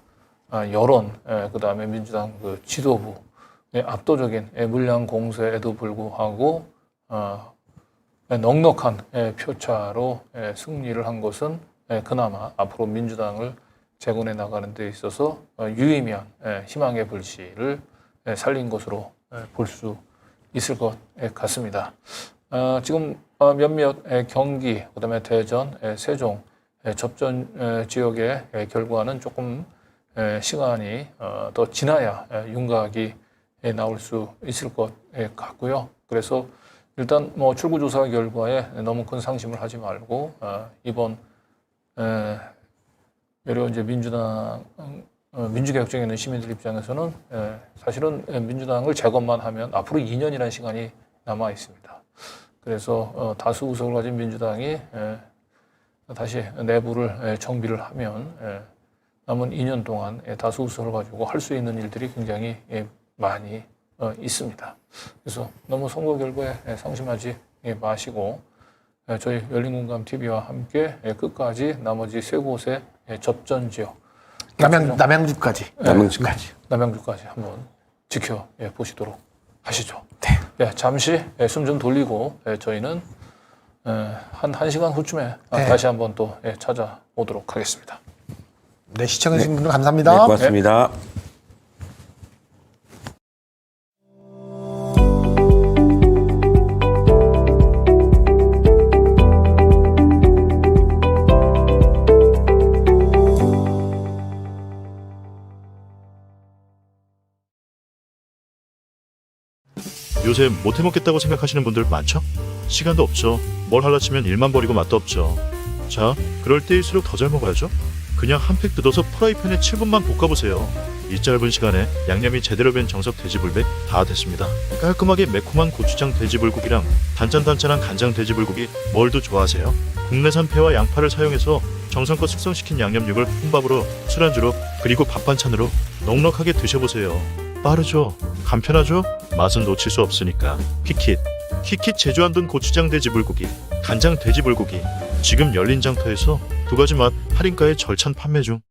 여론, 그다음에 민주당 그 지도부의 압도적인 물량 공세에도 불구하고 넉넉한 표차로 승리를 한 것은 그나마 앞으로 민주당을 재건해 나가는 데 있어서 유의미한 희망의 불씨를 살린 것으로 볼 수 있을 것 같습니다. 지금 몇몇 경기, 그다음에 대전, 세종, 접전 지역의 결과는 조금 시간이 더 지나야 윤곽이 나올 수 있을 것 같고요. 그래서 일단 뭐 출구조사 결과에 너무 큰 상심을 하지 말고 이번 외려 이제 민주개혁정에 있는 시민들 입장에서는 사실은 민주당을 재건만 하면 앞으로 2년이라는 시간이 남아 있습니다. 그래서 다수 의석을 가진 민주당이 다시 내부를 정비를 하면 남은 2년 동안 다수 의석을 가지고 할 수 있는 일들이 굉장히 많이 있습니다. 그래서 너무 선거 결과에 상심하지 마시고 저희 열린공감TV와 함께 끝까지 나머지 세 곳의 접전 지역 남양주까지 남양주까지 한번 지켜보시도록 하시죠. 네. 잠시 숨 좀 돌리고 저희는 한 1시간 후쯤에 다시 한번 또 찾아오도록 하겠습니다. 네, 시청해주신 분들 감사합니다. 네, 고맙습니다. 요새 못해먹겠다고 생각하시는 분들 많죠? 시간도 없죠. 뭘 하려 치면 일만 버리고 맛도 없죠. 자, 그럴 때일수록 더 잘 먹어야죠. 그냥 한 팩 뜯어서 프라이팬에 7분만 볶아보세요. 이 짧은 시간에 양념이 제대로 된 정석 돼지불백 다 됐습니다. 깔끔하게 매콤한 고추장 돼지불고기랑 단짠단짠한 간장 돼지불고기 뭘 더 좋아하세요? 국내산 폐와 양파를 사용해서 정성껏 숙성시킨 양념육을 혼밥으로, 술안주로, 그리고 밥 반찬으로 넉넉하게 드셔보세요. 빠르죠? 간편하죠? 맛은 놓칠 수 없으니까. 키킷 제주안돈 고추장 돼지불고기, 간장 돼지불고기 지금 열린 장터에서 두 가지 맛 할인가에 절찬 판매 중.